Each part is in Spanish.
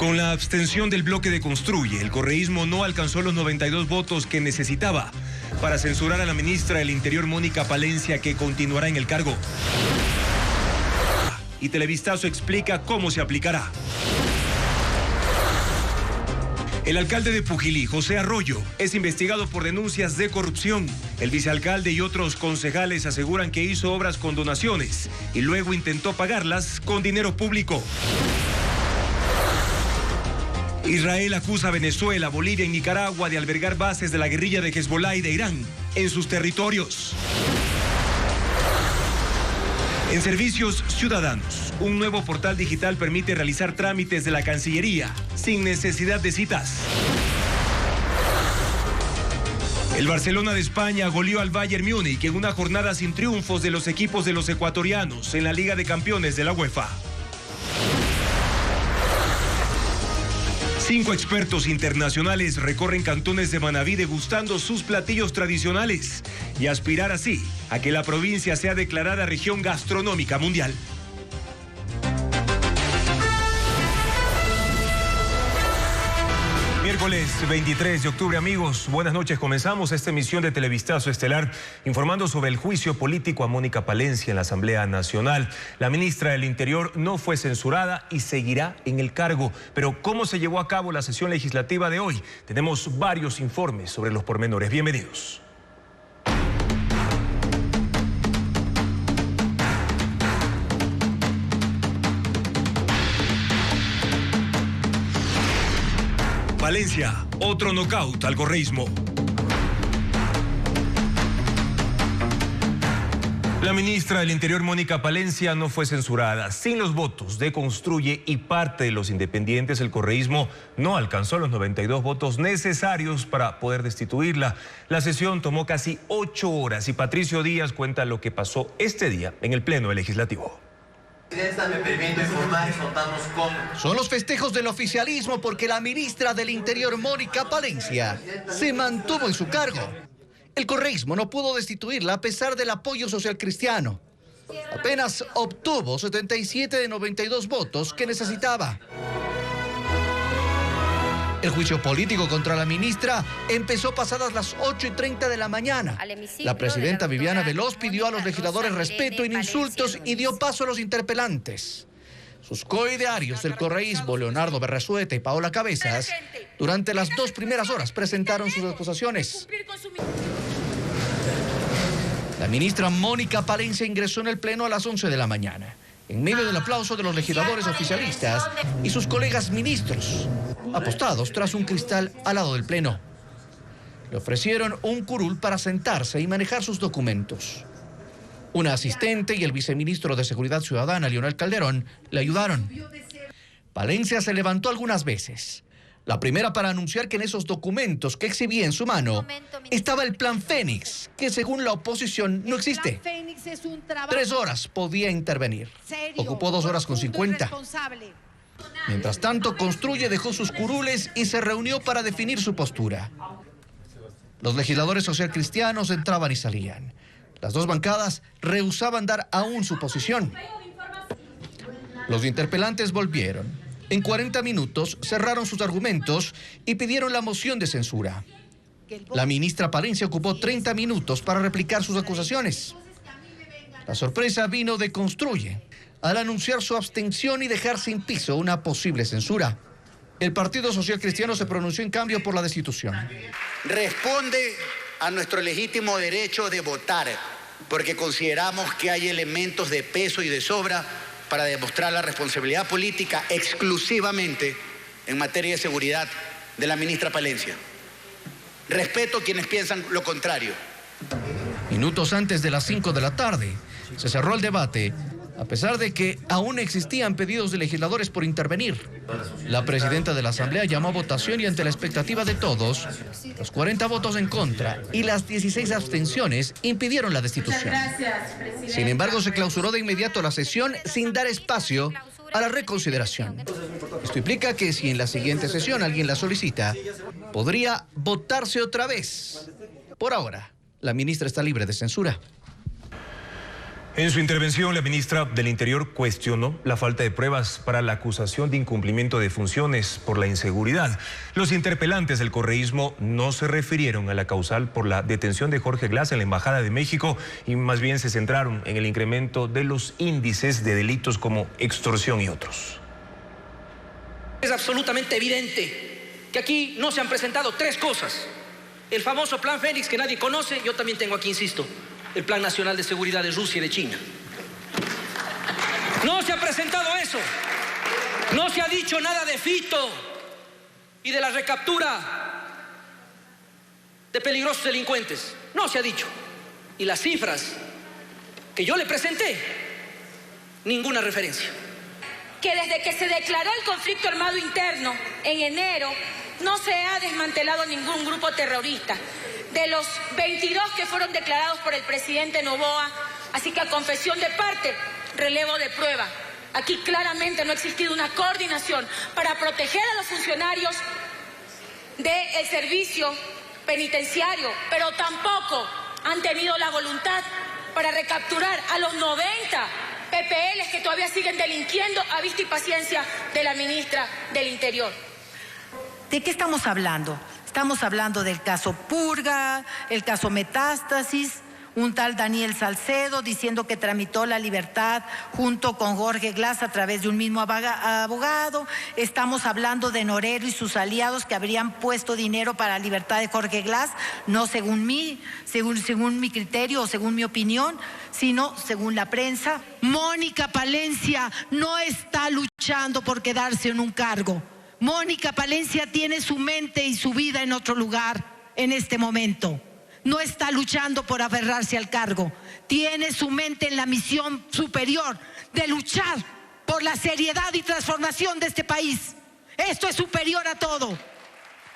Con la abstención del bloque de Construye, el correísmo no alcanzó los 92 votos que necesitaba para censurar a la ministra del Interior, Mónica Palencia, que continuará en el cargo. Y Televistazo explica cómo se aplicará. El alcalde de Pujilí, José Arroyo, es investigado por denuncias de corrupción. El vicealcalde y otros concejales aseguran que hizo obras con donaciones y luego intentó pagarlas con dinero público. Israel acusa a Venezuela, Bolivia y Nicaragua de albergar bases de la guerrilla de Hezbollah y de Irán en sus territorios. En Servicios Ciudadanos, un nuevo portal digital permite realizar trámites de la Cancillería sin necesidad de citas. El Barcelona de España goleó al Bayern Múnich en una jornada sin triunfos de los equipos de los ecuatorianos en la Liga de Campeones de la UEFA. 5 expertos internacionales recorren cantones de Manabí degustando sus platillos tradicionales y aspirar así a que la provincia sea declarada región gastronómica mundial. Miércoles 23 de octubre, amigos, buenas noches. Comenzamos esta emisión de Televistazo Estelar informando sobre el juicio político a Mónica Palencia en la Asamblea Nacional. La ministra del Interior no fue censurada y seguirá en el cargo. Pero ¿cómo se llevó a cabo la sesión legislativa de hoy? Tenemos varios informes sobre los pormenores. Bienvenidos. Palencia, otro nocaut al correísmo. La ministra del Interior, Mónica Palencia, no fue censurada. Sin los votos de Construye y parte de los independientes, el correísmo no alcanzó los 92 votos necesarios para poder destituirla. La sesión tomó casi 8 horas y Patricio Díaz cuenta lo que pasó este día en el Pleno Legislativo. Me permito informar y contamos con... Son los festejos del oficialismo porque la ministra del Interior, Mónica Palencia, se mantuvo en su cargo. El correísmo no pudo destituirla a pesar del apoyo social cristiano. Apenas obtuvo 77 de 92 votos que necesitaba. El juicio político contra la ministra empezó pasadas las 8:30 de la mañana. La presidenta Viviana Veloz pidió a los legisladores respeto y no insultos y dio paso a los interpelantes. Sus coidearios del correísmo, Leonardo Berresueta y Paola Cabezas, durante las 2 primeras horas presentaron sus acusaciones. La ministra Mónica Palencia ingresó en el Pleno a las 11 de la mañana. En medio del aplauso de los legisladores oficialistas y sus colegas ministros, apostados tras un cristal al lado del Pleno. Le ofrecieron un curul para sentarse y manejar sus documentos. Una asistente y el viceministro de Seguridad Ciudadana, Leonel Calderón, le ayudaron. Palencia se levantó algunas veces. La primera para anunciar que en esos documentos que exhibía en su mano estaba el Plan Fénix, que según la oposición no existe. 3 horas podía intervenir. Ocupó 2 horas con 50. Mientras tanto, Construye dejó sus curules y se reunió para definir su postura. Los legisladores socialcristianos entraban y salían. Las 2 bancadas rehusaban dar aún su posición. Los interpelantes volvieron. En 40 minutos cerraron sus argumentos y pidieron la moción de censura. La ministra Palencia ocupó 30 minutos para replicar sus acusaciones. La sorpresa vino de Construye al anunciar su abstención y dejar sin piso una posible censura. El Partido Social Cristiano se pronunció en cambio por la destitución. Responde a nuestro legítimo derecho de votar, porque consideramos que hay elementos de peso y de sobra para demostrar la responsabilidad política exclusivamente en materia de seguridad de la ministra Palencia. Respeto a quienes piensan lo contrario. Minutos antes de las 5 de la tarde, se cerró el debate, a pesar de que aún existían pedidos de legisladores por intervenir. La presidenta de la Asamblea llamó a votación y ante la expectativa de todos, los 40 votos en contra y las 16 abstenciones impidieron la destitución. Sin embargo, se clausuró de inmediato la sesión sin dar espacio a la reconsideración. Esto implica que si en la siguiente sesión alguien la solicita, podría votarse otra vez. Por ahora, la ministra está libre de censura. En su intervención, la ministra del Interior cuestionó la falta de pruebas para la acusación de incumplimiento de funciones por la inseguridad. Los interpelantes del correísmo no se refirieron a la causal por la detención de Jorge Glass en la Embajada de México y más bien se centraron en el incremento de los índices de delitos como extorsión y otros. Es absolutamente evidente que aquí no se han presentado tres cosas. El famoso Plan Fénix que nadie conoce, yo también tengo aquí, insisto, el Plan Nacional de Seguridad de Rusia y de China. No se ha presentado eso. No se ha dicho nada de Fito y de la recaptura de peligrosos delincuentes. No se ha dicho. Y las cifras que yo le presenté, ninguna referencia. Que desde que se declaró el conflicto armado interno en enero, no se ha desmantelado ningún grupo terrorista. De los 22 que fueron declarados por el presidente Noboa, así que a confesión de parte, relevo de prueba. Aquí claramente no ha existido una coordinación para proteger a los funcionarios del servicio penitenciario, pero tampoco han tenido la voluntad para recapturar a los 90 PPLs que todavía siguen delinquiendo a vista y paciencia de la ministra del Interior. ¿De qué estamos hablando? Estamos hablando del caso Purga, el caso Metástasis, un tal Daniel Salcedo diciendo que tramitó la libertad junto con Jorge Glass a través de un mismo abogado. Estamos hablando de Norero y sus aliados que habrían puesto dinero para la libertad de Jorge Glass, no según mi criterio o según mi opinión, sino según la prensa. Mónica Palencia no está luchando por quedarse en un cargo. Mónica Palencia tiene su mente y su vida en otro lugar en este momento. No está luchando por aferrarse al cargo. Tiene su mente en la misión superior de luchar por la seriedad y transformación de este país. Esto es superior a todo.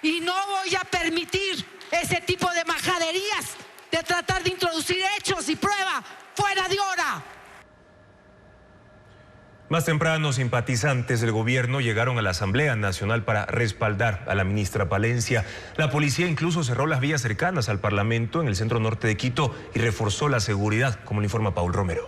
Y no voy a permitir ese tipo de majaderías de tratar de introducir hechos y pruebas fuera de hora. Más temprano, simpatizantes del gobierno llegaron a la Asamblea Nacional para respaldar a la ministra Palencia. La policía incluso cerró las vías cercanas al Parlamento en el centro norte de Quito y reforzó la seguridad, como le informa Paul Romero.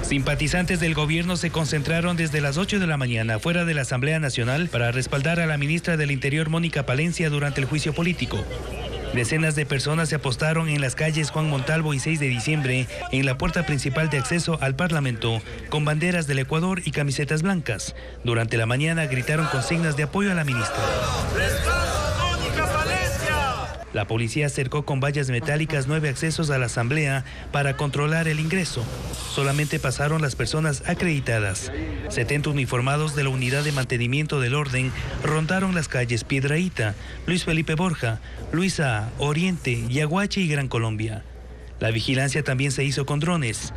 Simpatizantes del gobierno se concentraron desde las 8 de la mañana fuera de la Asamblea Nacional para respaldar a la ministra del Interior, Mónica Palencia, durante el juicio político. Decenas de personas se apostaron en las calles Juan Montalvo y 6 de diciembre en la puerta principal de acceso al Parlamento con banderas del Ecuador y camisetas blancas. Durante la mañana gritaron consignas de apoyo a la ministra. La policía cercó con vallas metálicas 9 accesos a la asamblea para controlar el ingreso. Solamente pasaron las personas acreditadas. 70 uniformados de la Unidad de Mantenimiento del Orden rondaron las calles Piedrahíta, Luis Felipe Borja, Luisa, Oriente, Yaguache y Gran Colombia. La vigilancia también se hizo con drones.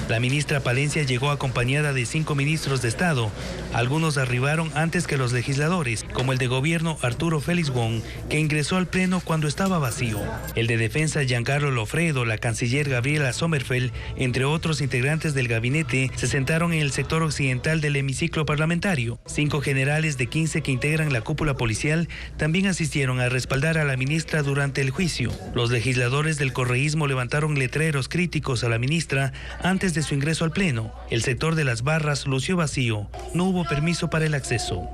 La ministra Palencia llegó acompañada de 5 ministros de Estado. Algunos arribaron antes que los legisladores, como el de Gobierno Arturo Félix Wong, que ingresó al Pleno cuando estaba vacío. El de Defensa Giancarlo Lofredo, la canciller Gabriela Sommerfeld, entre otros integrantes del gabinete, se sentaron en el sector occidental del hemiciclo parlamentario. 5 generales de 15 que integran la cúpula policial también asistieron a respaldar a la ministra durante el juicio. Los legisladores del correísmo levantaron letreros críticos a la ministra antes de su ingreso al Pleno. El sector de las barras lució vacío. No hubo permiso para el acceso.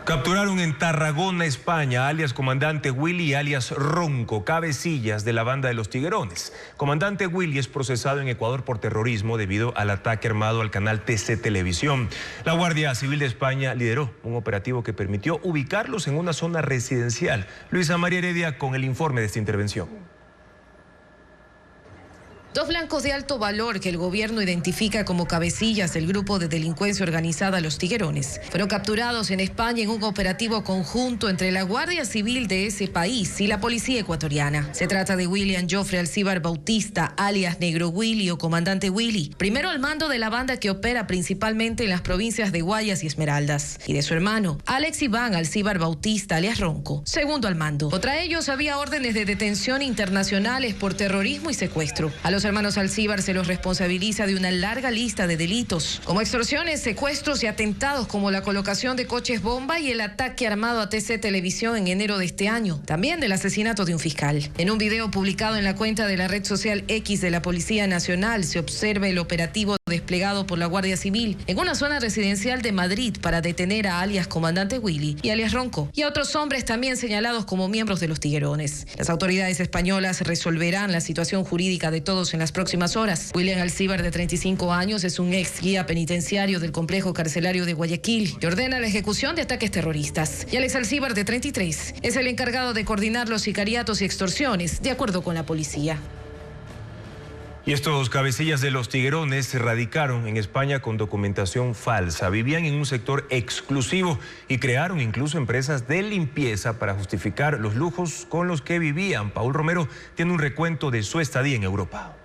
Capturaron en Tarragona, España, alias Comandante Willy y alias Ronco, cabecillas de la banda de los Tiguerones. Comandante Willy es procesado en Ecuador por terrorismo debido al ataque armado al canal TC Televisión. La Guardia Civil de España lideró un operativo que permitió ubicarlos en una zona residencial. Luisa María Heredia con el informe de esta intervención. 2 blancos de alto valor que el gobierno identifica como cabecillas del grupo de delincuencia organizada Los Tiguerones fueron capturados en España en un operativo conjunto entre la Guardia Civil de ese país y la policía ecuatoriana. Se trata de William Joffrey Alcíbar Bautista, alias Negro Willy o Comandante Willy, primero al mando de la banda que opera principalmente en las provincias de Guayas y Esmeraldas, y de su hermano, Alex Iván Alcíbar Bautista, alias Ronco, segundo al mando. Contra ellos había órdenes de detención internacionales por terrorismo y secuestro. A los A los hermanos Alcíbar se los responsabiliza de una larga lista de delitos, como extorsiones, secuestros y atentados, como la colocación de coches bomba y el ataque armado a TC Televisión en enero de este año. También del asesinato de un fiscal. En un video publicado en la cuenta de la red social X de la Policía Nacional se observa el operativo desplegado por la Guardia Civil en una zona residencial de Madrid para detener a alias Comandante Willy y alias Ronco y a otros hombres también señalados como miembros de los Tiguerones. Las autoridades españolas resolverán la situación jurídica de todos en las próximas horas. William Alcíbar, de 35 años, es un ex guía penitenciario del complejo carcelario de Guayaquil y ordena la ejecución de ataques terroristas. Y Alex Alcíbar, de 33, es el encargado de coordinar los sicariatos y extorsiones, de acuerdo con la policía. Y estos cabecillas de los Tiguerones se radicaron en España con documentación falsa. Vivían en un sector exclusivo y crearon incluso empresas de limpieza para justificar los lujos con los que vivían. Paul Romero tiene un recuento de su estadía en Europa.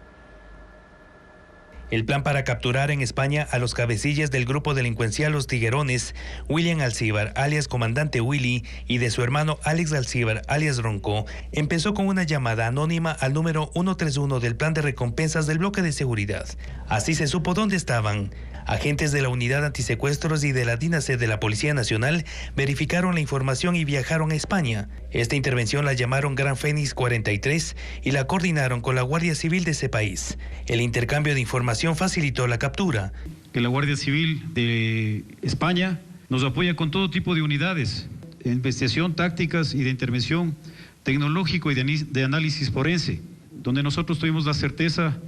El plan para capturar en España a los cabecillas del grupo delincuencial Los Tiguerones, William Alcíbar, alias Comandante Willy, y de su hermano Alex Alcíbar, alias Ronco, empezó con una llamada anónima al número 131 del plan de recompensas del bloque de seguridad. Así se supo dónde estaban. Agentes de la Unidad Antisecuestros y de la DINASED de la Policía Nacional verificaron la información y viajaron a España. Esta intervención la llamaron Gran Fénix 43 y la coordinaron con la Guardia Civil de ese país. El intercambio de información facilitó la captura. Que la Guardia Civil de España nos apoya con todo tipo de unidades, de investigación, tácticas y de intervención tecnológico y de análisis forense, donde nosotros tuvimos la certeza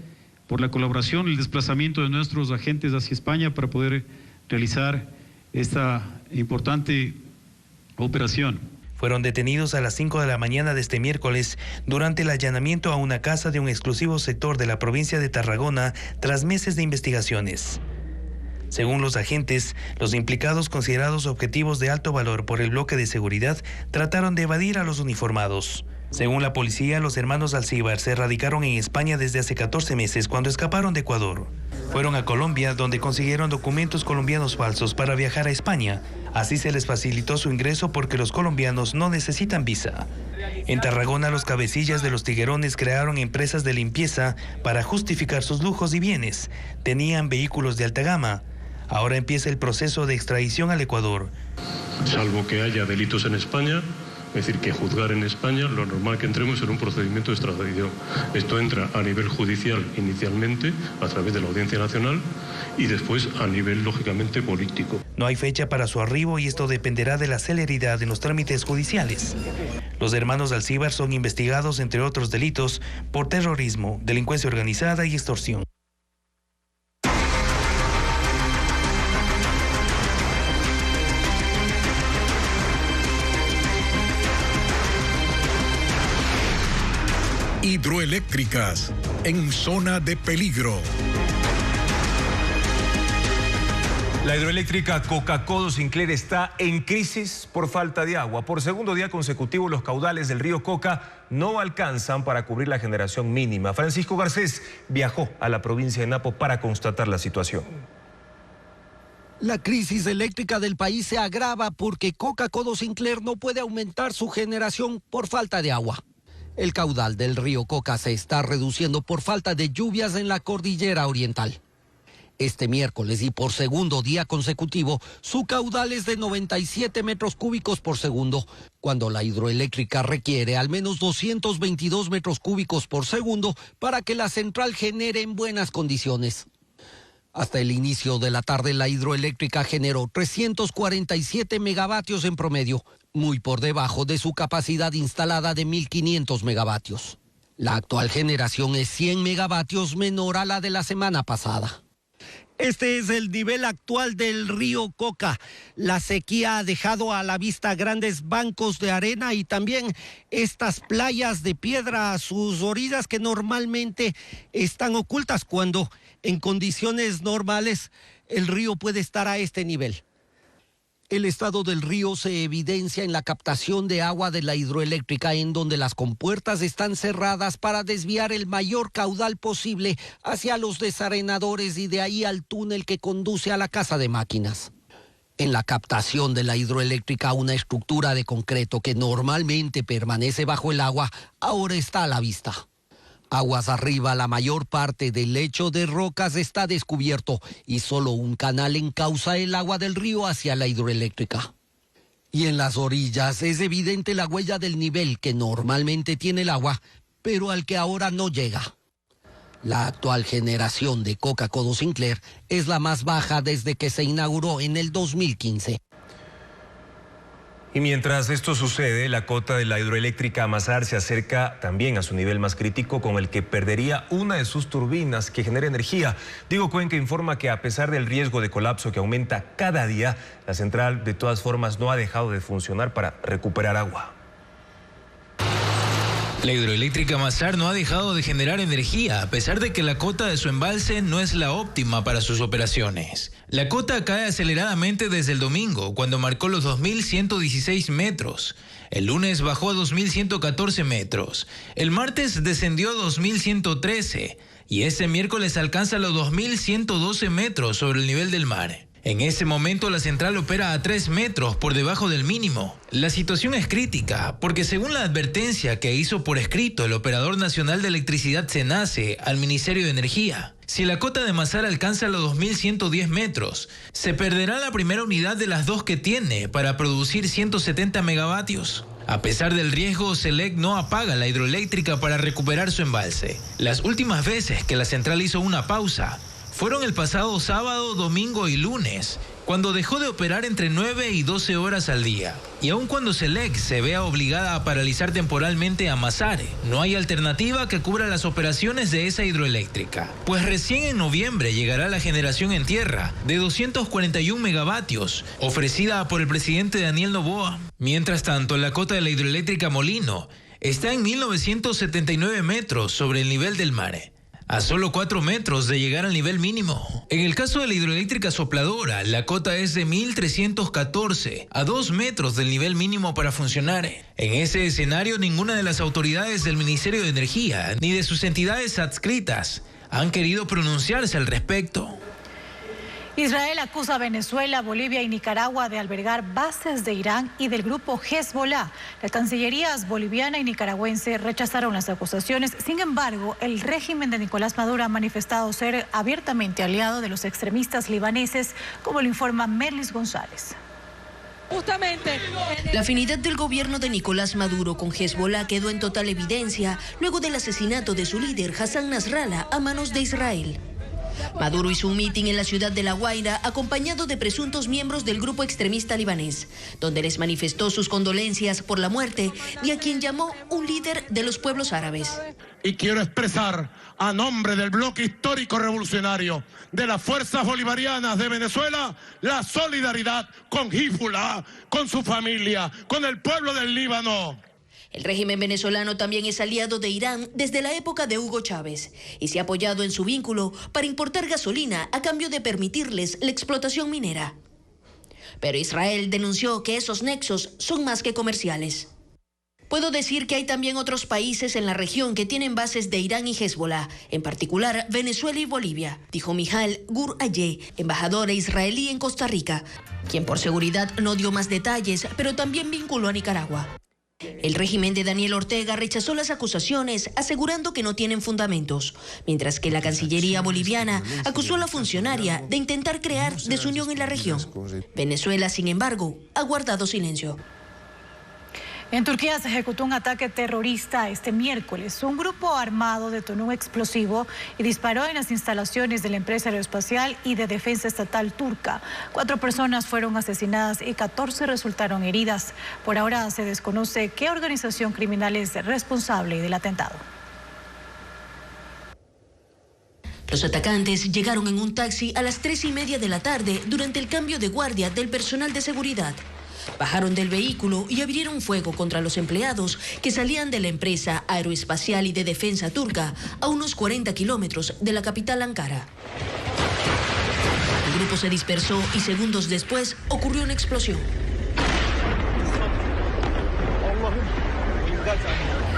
por la colaboración y el desplazamiento de nuestros agentes hacia España para poder realizar esta importante operación. Fueron detenidos a las 5 de la mañana de este miércoles durante el allanamiento a una casa de un exclusivo sector de la provincia de Tarragona tras meses de investigaciones. Según los agentes, los implicados, considerados objetivos de alto valor por el bloque de seguridad, trataron de evadir a los uniformados. Según la policía, los hermanos Alcíbar se radicaron en España desde hace 14 meses cuando escaparon de Ecuador. Fueron a Colombia, donde consiguieron documentos colombianos falsos para viajar a España. Así se les facilitó su ingreso porque los colombianos no necesitan visa. En Tarragona, los cabecillas de los Tiguerones crearon empresas de limpieza para justificar sus lujos y bienes. Tenían vehículos de alta gama. Ahora empieza el proceso de extradición al Ecuador. Salvo que haya delitos en España, es decir, que juzgar en España, lo normal que entremos en un procedimiento de extradición. Esto entra a nivel judicial inicialmente, a través de la Audiencia Nacional, y después a nivel, lógicamente, político. No hay fecha para su arribo y esto dependerá de la celeridad en los trámites judiciales. Los hermanos Alcíbar son investigados, entre otros delitos, por terrorismo, delincuencia organizada y extorsión. Hidroeléctricas en zona de peligro. La hidroeléctrica Coca-Codo Sinclair está en crisis por falta de agua. Por segundo día consecutivo, los caudales del río Coca no alcanzan para cubrir la generación mínima. Francisco Garcés viajó a la provincia de Napo para constatar la situación. La crisis eléctrica del país se agrava porque Coca-Codo Sinclair no puede aumentar su generación por falta de agua. El caudal del río Coca se está reduciendo por falta de lluvias en la cordillera oriental. Este miércoles y por segundo día consecutivo, su caudal es de 97 metros cúbicos por segundo, cuando la hidroeléctrica requiere al menos 222 metros cúbicos por segundo para que la central genere en buenas condiciones. Hasta el inicio de la tarde, la hidroeléctrica generó 347 megavatios en promedio, muy por debajo de su capacidad instalada de 1.500 megavatios. La actual generación es 100 megavatios menor a la de la semana pasada. Este es el nivel actual del río Coca. La sequía ha dejado a la vista grandes bancos de arena y también estas playas de piedra a sus orillas que normalmente están ocultas cuando en condiciones normales el río puede estar a este nivel. El estado del río se evidencia en la captación de agua de la hidroeléctrica, en donde las compuertas están cerradas para desviar el mayor caudal posible hacia los desarenadores y de ahí al túnel que conduce a la casa de máquinas. En la captación de la hidroeléctrica, una estructura de concreto que normalmente permanece bajo el agua, ahora está a la vista. Aguas arriba, la mayor parte del lecho de rocas está descubierto y solo un canal encauza el agua del río hacia la hidroeléctrica. Y en las orillas es evidente la huella del nivel que normalmente tiene el agua, pero al que ahora no llega. La actual generación de Coca-Codo Sinclair es la más baja desde que se inauguró en el 2015. Y mientras esto sucede, la cota de la hidroeléctrica Amazar se acerca también a su nivel más crítico, con el que perdería una de sus turbinas que genera energía. Diego Cuenca informa que a pesar del riesgo de colapso que aumenta cada día, la central de todas formas no ha dejado de funcionar para recuperar agua. La hidroeléctrica Amazar no ha dejado de generar energía, a pesar de que la cota de su embalse no es la óptima para sus operaciones. La cota cae aceleradamente desde el domingo, cuando marcó los 2.116 metros. El lunes bajó a 2.114 metros. El martes descendió a 2.113 y este miércoles alcanza los 2.112 metros sobre el nivel del mar. En ese momento la central opera a 3 metros por debajo del mínimo. La situación es crítica porque, según la advertencia que hizo por escrito el Operador Nacional de Electricidad SENACE al Ministerio de Energía, si la cota de Amazar alcanza los 2.110 metros, se perderá la primera unidad de las dos que tiene para producir 170 megavatios. A pesar del riesgo, SELEC no apaga la hidroeléctrica para recuperar su embalse. Las últimas veces que la central hizo una pausa fueron el pasado sábado, domingo y lunes, cuando dejó de operar entre 9 y 12 horas al día. Y aun cuando SELEC se vea obligada a paralizar temporalmente a Amazar, no hay alternativa que cubra las operaciones de esa hidroeléctrica, pues recién en noviembre llegará la generación en tierra de 241 megavatios, ofrecida por el presidente Daniel Noboa. Mientras tanto, la cota de la hidroeléctrica Molino está en 1.979 metros sobre el nivel del mar, a solo 4 metros de llegar al nivel mínimo. En el caso de la hidroeléctrica Sopladora, la cota es de 1.314, a 2 metros del nivel mínimo para funcionar. En ese escenario, ninguna de las autoridades del Ministerio de Energía, ni de sus entidades adscritas, han querido pronunciarse al respecto. Israel acusa a Venezuela, Bolivia y Nicaragua de albergar bases de Irán y del grupo Hezbollah. Las cancillerías boliviana y nicaragüense rechazaron las acusaciones. Sin embargo, el régimen de Nicolás Maduro ha manifestado ser abiertamente aliado de los extremistas libaneses, como lo informa Merlis González. La afinidad del gobierno de Nicolás Maduro con Hezbollah quedó en total evidencia luego del asesinato de su líder, Hassan Nasrallah, a manos de Israel. Maduro hizo un mitin en la ciudad de La Guaira acompañado de presuntos miembros del grupo extremista libanés, donde les manifestó sus condolencias por la muerte de a quien llamó un líder de los pueblos árabes. Y quiero expresar a nombre del bloque histórico revolucionario de las fuerzas bolivarianas de Venezuela la solidaridad con Hezbollah, con su familia, con el pueblo del Líbano. El régimen venezolano también es aliado de Irán desde la época de Hugo Chávez y se ha apoyado en su vínculo para importar gasolina a cambio de permitirles la explotación minera. Pero Israel denunció que esos nexos son más que comerciales. Puedo decir que hay también otros países en la región que tienen bases de Irán y Hezbollah, en particular Venezuela y Bolivia, dijo Mijail Gur-Ayeh, embajadora israelí en Costa Rica, quien por seguridad no dio más detalles, pero también vinculó a Nicaragua. El régimen de Daniel Ortega rechazó las acusaciones, asegurando que no tienen fundamentos, mientras que la Cancillería boliviana acusó a la funcionaria de intentar crear desunión en la región. Venezuela, sin embargo, ha guardado silencio. En Turquía se ejecutó un ataque terrorista este miércoles. Un grupo armado detonó un explosivo y disparó en las instalaciones de la empresa aeroespacial y de defensa estatal turca. 4 personas fueron asesinadas y 14 resultaron heridas. Por ahora se desconoce qué organización criminal es responsable del atentado. Los atacantes llegaron en un taxi a las 3:30 de la tarde durante el cambio de guardia del personal de seguridad. Bajaron del vehículo y abrieron fuego contra los empleados que salían de la empresa aeroespacial y de defensa turca a unos 40 kilómetros de la capital Ankara. El grupo se dispersó y segundos después ocurrió una explosión.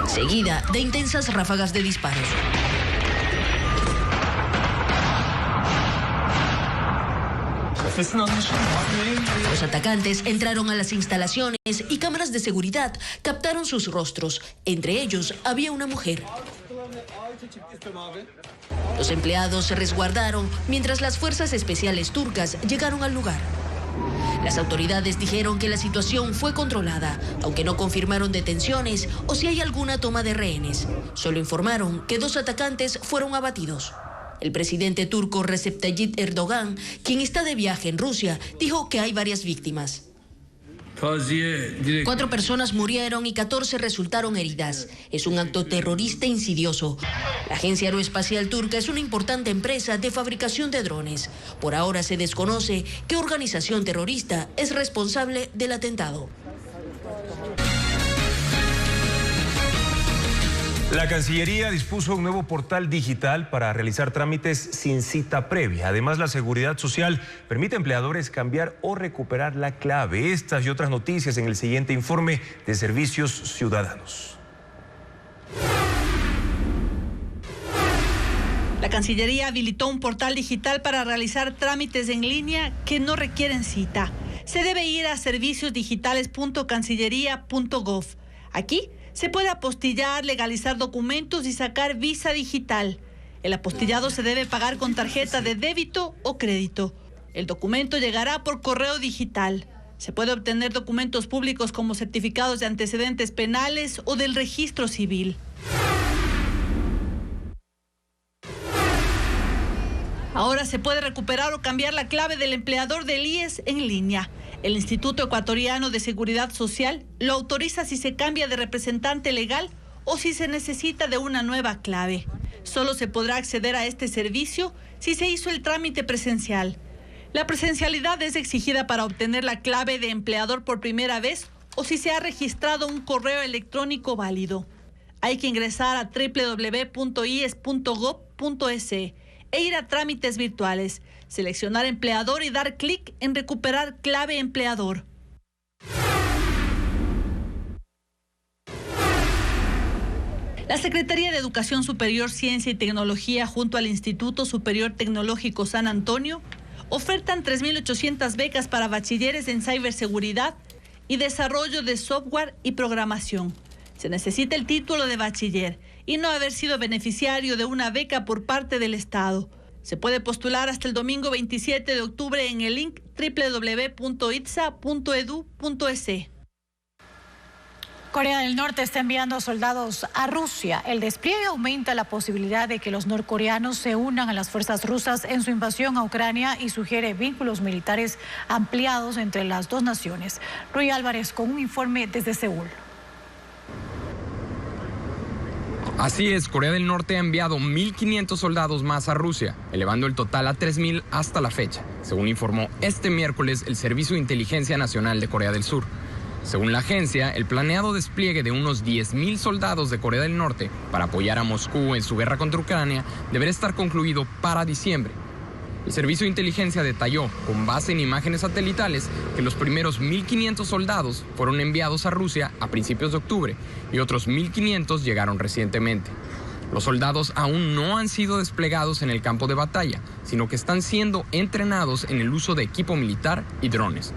Seguida de intensas ráfagas de disparos. Los atacantes entraron a las instalaciones y cámaras de seguridad captaron sus rostros. Entre ellos había una mujer. Los empleados se resguardaron mientras las fuerzas especiales turcas llegaron al lugar. Las autoridades dijeron que la situación fue controlada, aunque no confirmaron detenciones o si hay alguna toma de rehenes. Solo informaron que 2 atacantes fueron abatidos. El presidente turco Recep Tayyip Erdogan, quien está de viaje en Rusia, dijo que hay varias víctimas. 4 personas murieron y 14 resultaron heridas. Es un acto terrorista insidioso. La Agencia Aeroespacial Turca es una importante empresa de fabricación de drones. Por ahora se desconoce qué organización terrorista es responsable del atentado. La Cancillería dispuso un nuevo portal digital para realizar trámites sin cita previa. Además, la Seguridad Social permite a empleadores cambiar o recuperar la clave. Estas y otras noticias en el siguiente informe de Servicios Ciudadanos. La Cancillería habilitó un portal digital para realizar trámites en línea que no requieren cita. Se debe ir a serviciosdigitales.cancillería.gov. Aquí se puede apostillar, legalizar documentos y sacar visa digital. El apostillado se debe pagar con tarjeta de débito o crédito. El documento llegará por correo digital. Se puede obtener documentos públicos como certificados de antecedentes penales o del registro civil. Ahora se puede recuperar o cambiar la clave del empleador del IES en línea. El Instituto Ecuatoriano de Seguridad Social lo autoriza si se cambia de representante legal o si se necesita de una nueva clave. Solo se podrá acceder a este servicio si se hizo el trámite presencial. La presencialidad es exigida para obtener la clave de empleador por primera vez o si se ha registrado un correo electrónico válido. Hay que ingresar a www.ies.gov.es e ir a trámites virtuales, seleccionar empleador y dar clic en recuperar clave empleador. La Secretaría de Educación Superior, Ciencia y Tecnología junto al Instituto Superior Tecnológico San Antonio ofertan 3.800 becas para bachilleres en ciberseguridad y desarrollo de software y programación. Se necesita el título de bachiller y no haber sido beneficiario de una beca por parte del Estado. Se puede postular hasta el domingo 27 de octubre en el link www.itsa.edu.es. Corea del Norte está enviando soldados a Rusia. El despliegue aumenta la posibilidad de que los norcoreanos se unan a las fuerzas rusas en su invasión a Ucrania y sugiere vínculos militares ampliados entre las dos naciones. Rui Álvarez con un informe desde Seúl. Así es, Corea del Norte ha enviado 1.500 soldados más a Rusia, elevando el total a 3.000 hasta la fecha, según informó este miércoles el Servicio de Inteligencia Nacional de Corea del Sur. Según la agencia, el planeado despliegue de unos 10.000 soldados de Corea del Norte para apoyar a Moscú en su guerra contra Ucrania deberá estar concluido para diciembre. El Servicio de Inteligencia detalló, con base en imágenes satelitales, que los primeros 1.500 soldados fueron enviados a Rusia a principios de octubre y otros 1.500 llegaron recientemente. Los soldados aún no han sido desplegados en el campo de batalla, sino que están siendo entrenados en el uso de equipo militar y drones.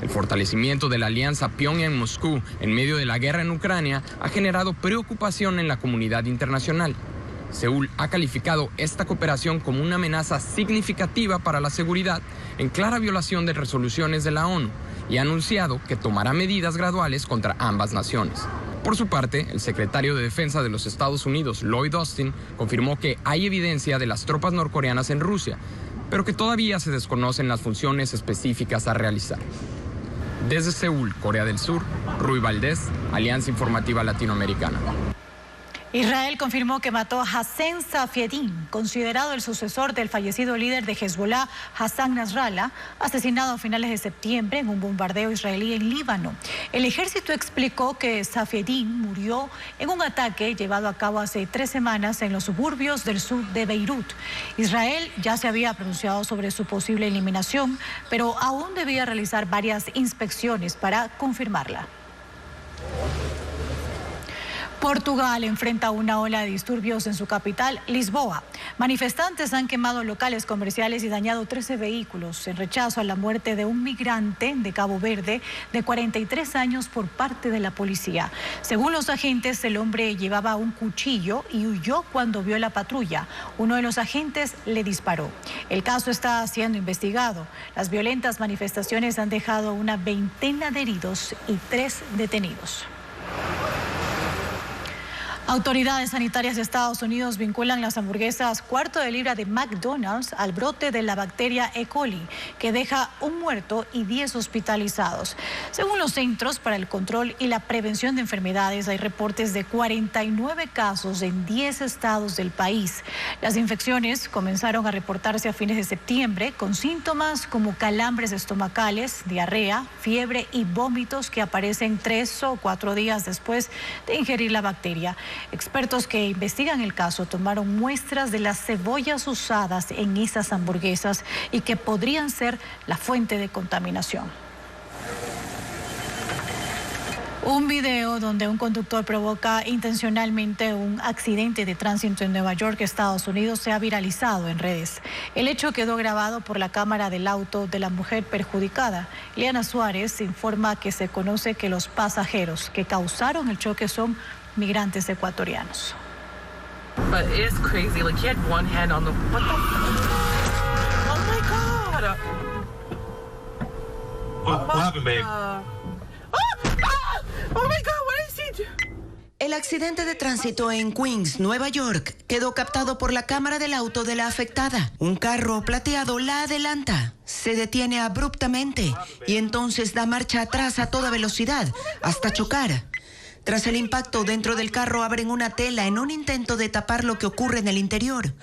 El fortalecimiento de la alianza Pyongyang-Moscú en medio de la guerra en Ucrania ha generado preocupación en la comunidad internacional. Seúl ha calificado esta cooperación como una amenaza significativa para la seguridad en clara violación de resoluciones de la ONU y ha anunciado que tomará medidas graduales contra ambas naciones. Por su parte, el secretario de Defensa de los Estados Unidos, Lloyd Austin, confirmó que hay evidencia de las tropas norcoreanas en Rusia, pero que todavía se desconocen las funciones específicas a realizar. Desde Seúl, Corea del Sur, Rui Valdés, Alianza Informativa Latinoamericana. Israel confirmó que mató a Hassan Safieddin, considerado el sucesor del fallecido líder de Hezbollah, Hassan Nasrallah, asesinado a finales de septiembre en un bombardeo israelí en Líbano. El ejército explicó que Safieddin murió en un ataque llevado a cabo hace 3 semanas en los suburbios del sur de Beirut. Israel ya se había pronunciado sobre su posible eliminación, pero aún debía realizar varias inspecciones para confirmarla. Portugal enfrenta una ola de disturbios en su capital, Lisboa. Manifestantes han quemado locales comerciales y dañado 13 vehículos en rechazo a la muerte de un migrante de Cabo Verde de 43 años por parte de la policía. Según los agentes, el hombre llevaba un cuchillo y huyó cuando vio la patrulla. Uno de los agentes le disparó. El caso está siendo investigado. Las violentas manifestaciones han dejado una veintena de heridos y 3 detenidos. Autoridades sanitarias de Estados Unidos vinculan las hamburguesas cuarto de libra de McDonald's al brote de la bacteria E. coli, que deja un muerto y 10 hospitalizados. Según los Centros para el Control y la Prevención de Enfermedades, hay reportes de 49 casos en 10 estados del país. Las infecciones comenzaron a reportarse a fines de septiembre con síntomas como calambres estomacales, diarrea, fiebre y vómitos que aparecen 3 o 4 días después de ingerir la bacteria. Expertos que investigan el caso tomaron muestras de las cebollas usadas en esas hamburguesas y que podrían ser la fuente de contaminación. Un video donde un conductor provoca intencionalmente un accidente de tránsito en Nueva York, Estados Unidos, se ha viralizado en redes. El hecho quedó grabado por la cámara del auto de la mujer perjudicada. Liana Suárez informa que se conoce que los pasajeros que causaron el choque son migrantes ecuatorianos. But it is crazy. Like he had one hand on the. What the? Oh my God! What happened, babe? Oh my God! What is he doing? El accidente de tránsito en Queens, Nueva York, quedó captado por la cámara del auto de la afectada. Un carro plateado la adelanta, se detiene abruptamente y entonces da marcha atrás a toda velocidad hasta chocar. Tras el impacto, dentro del carro abren una tela en un intento de tapar lo que ocurre en el interior.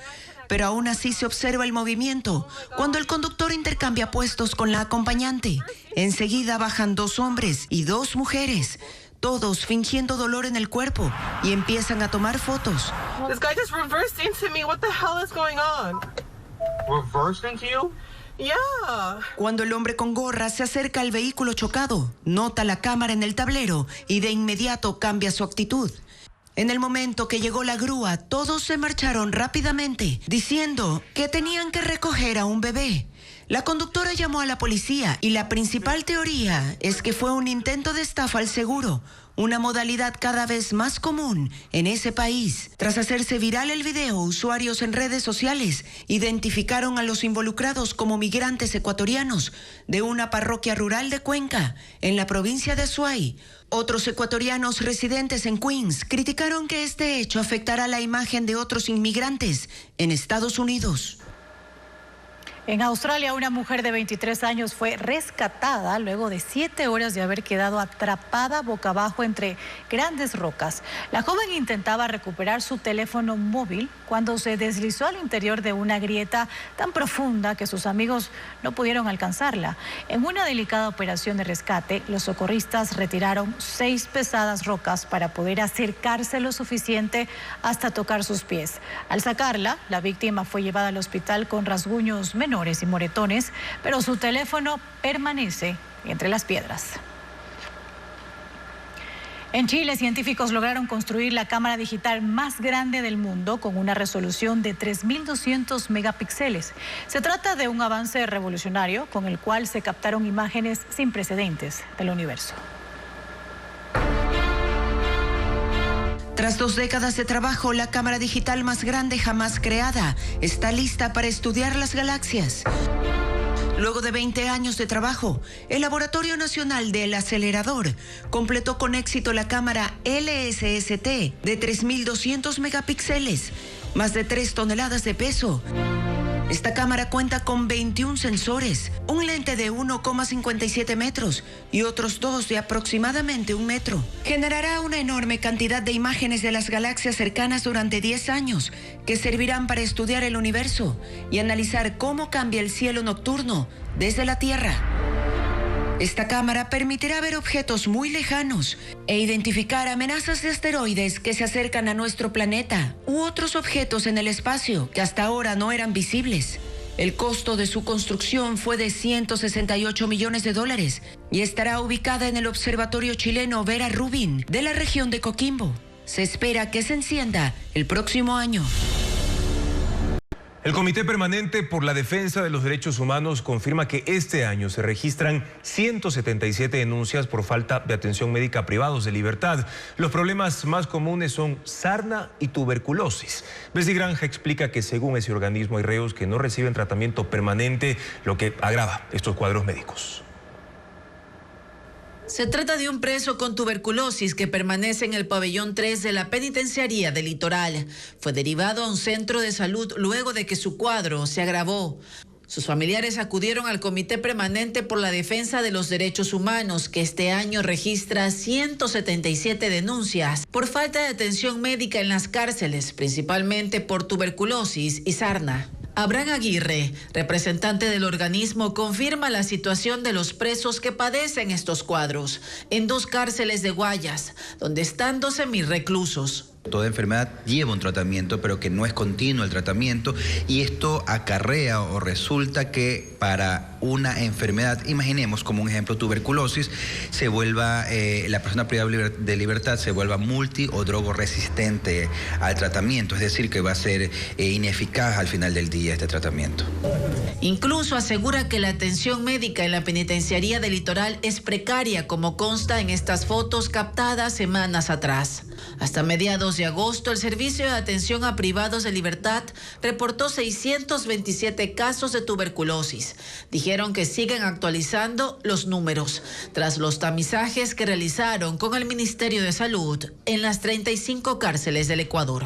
Pero aún así se observa el movimiento cuando el conductor intercambia puestos con la acompañante. Enseguida bajan 2 hombres y 2 mujeres, todos fingiendo dolor en el cuerpo, y empiezan a tomar fotos. This guy just reversed into me. What the hell is going on? Reversed into you? Yeah. Cuando el hombre con gorra se acerca al vehículo chocado, nota la cámara en el tablero y de inmediato cambia su actitud. En el momento que llegó la grúa, todos se marcharon rápidamente, diciendo que tenían que recoger a un bebé. La conductora llamó a la policía y la principal teoría es que fue un intento de estafa al seguro, una modalidad cada vez más común en ese país. Tras hacerse viral el video, usuarios en redes sociales identificaron a los involucrados como migrantes ecuatorianos de una parroquia rural de Cuenca, en la provincia de Azuay. Otros ecuatorianos residentes en Queens criticaron que este hecho afectará la imagen de otros inmigrantes en Estados Unidos. En Australia, una mujer de 23 años fue rescatada luego de 7 horas de haber quedado atrapada boca abajo entre grandes rocas. La joven intentaba recuperar su teléfono móvil cuando se deslizó al interior de una grieta tan profunda que sus amigos no pudieron alcanzarla. En una delicada operación de rescate, los socorristas retiraron 6 pesadas rocas para poder acercarse lo suficiente hasta tocar sus pies. Al sacarla, la víctima fue llevada al hospital con rasguños menores y moretones, pero su teléfono permanece entre las piedras. En Chile, científicos lograron construir la cámara digital más grande del mundo con una resolución de 3.200 megapíxeles. Se trata de un avance revolucionario con el cual se captaron imágenes sin precedentes del universo. Tras 2 décadas de trabajo, la cámara digital más grande jamás creada está lista para estudiar las galaxias. Luego de 20 años de trabajo, el Laboratorio Nacional del Acelerador completó con éxito la cámara LSST de 3.200 megapíxeles, más de 3 toneladas de peso. Esta cámara cuenta con 21 sensores, un lente de 1,57 metros y otros 2 de aproximadamente 1 metro. Generará una enorme cantidad de imágenes de las galaxias cercanas durante 10 años, que servirán para estudiar el universo y analizar cómo cambia el cielo nocturno desde la Tierra. Esta cámara permitirá ver objetos muy lejanos e identificar amenazas de asteroides que se acercan a nuestro planeta u otros objetos en el espacio que hasta ahora no eran visibles. El costo de su construcción fue de $168 millones y estará ubicada en el Observatorio Chileno Vera Rubin de la región de Coquimbo. se espera que se encienda el próximo año. El Comité Permanente por la Defensa de los Derechos Humanos confirma que este año se registran 177 denuncias por falta de atención médica a privados de libertad. Los problemas más comunes son sarna y tuberculosis. Bessie Granja explica que según ese organismo hay reos que no reciben tratamiento permanente, lo que agrava estos cuadros médicos. Se trata de un preso con tuberculosis que permanece en el pabellón 3 de la penitenciaría del Litoral. Fue derivado a un centro de salud luego de que su cuadro se agravó. Sus familiares acudieron al Comité Permanente por la Defensa de los Derechos Humanos, que este año registra 177 denuncias por falta de atención médica en las cárceles, principalmente por tuberculosis y sarna. Abraham Aguirre, representante del organismo, confirma la situación de los presos que padecen estos cuadros en 2 cárceles de Guayas, donde están 12.000 reclusos. Toda enfermedad lleva un tratamiento, pero que no es continuo el tratamiento, y esto acarrea o resulta que para una enfermedad, imaginemos como un ejemplo tuberculosis, se vuelva la persona privada de libertad se vuelva multi o drogoresistente al tratamiento, es decir, que va a ser ineficaz al final del día este tratamiento. Incluso asegura que la atención médica en la penitenciaría del Litoral es precaria, como consta en estas fotos captadas semanas atrás. Hasta mediados de agosto, el Servicio de Atención a Privados de Libertad reportó 627 casos de tuberculosis. Dijeron que siguen actualizando los números tras los tamizajes que realizaron con el Ministerio de Salud en las 35 cárceles del Ecuador.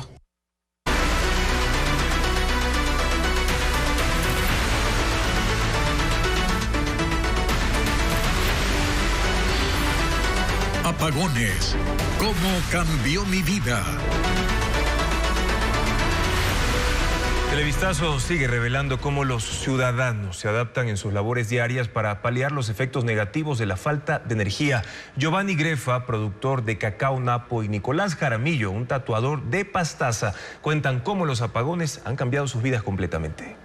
Apagones. ¿Cómo cambió mi vida? Televistazo sigue revelando cómo los ciudadanos se adaptan en sus labores diarias para paliar los efectos negativos de la falta de energía. Giovanni Grefa, productor de Cacao Napo, y Nicolás Jaramillo, un tatuador de Pastaza, cuentan cómo los apagones han cambiado sus vidas completamente.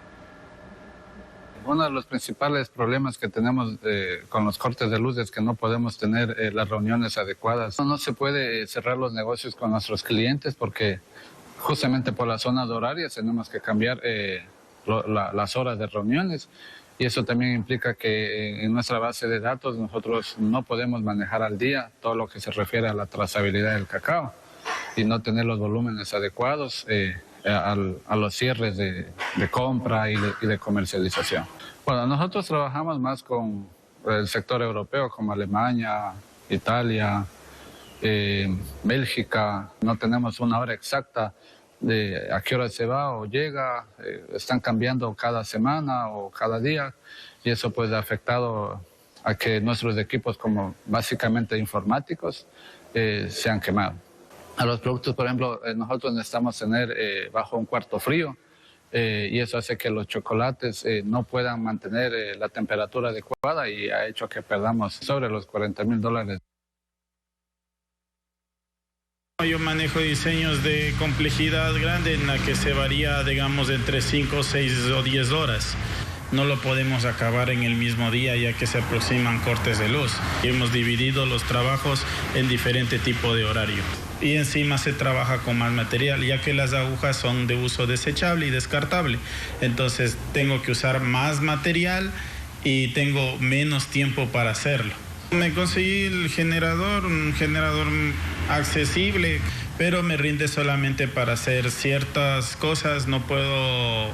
Uno de los principales problemas que tenemos con los cortes de luz es que no podemos tener las reuniones adecuadas. No se puede cerrar los negocios con nuestros clientes porque justamente por las zonas horarias tenemos que cambiar las horas de reuniones, y eso también implica que en nuestra base de datos nosotros no podemos manejar al día todo lo que se refiere a la trazabilidad del cacao y no tener los volúmenes adecuados a los cierres de compra y de comercialización. Bueno, nosotros trabajamos más con el sector europeo como Alemania, Italia, Bélgica. No tenemos una hora exacta de a qué hora se va o llega. Están cambiando cada semana o cada día, y eso pues ha afectado a que nuestros equipos, como básicamente informáticos, se han quemado. A los productos, por ejemplo, nosotros necesitamos tener bajo un cuarto frío, y eso hace que los chocolates no puedan mantener la temperatura adecuada, y ha hecho que perdamos sobre los $40,000. Yo manejo diseños de complejidad grande en la que se varía, digamos, entre 5, 6 o 10 horas. No lo podemos acabar en el mismo día, ya que se aproximan cortes de luz. Y hemos dividido los trabajos en diferente tipo de horario. Y encima se trabaja con más material, ya que las agujas son de uso desechable y descartable. Entonces tengo que usar más material y tengo menos tiempo para hacerlo. Me conseguí el generador, un generador accesible, pero me rinde solamente para hacer ciertas cosas. No puedo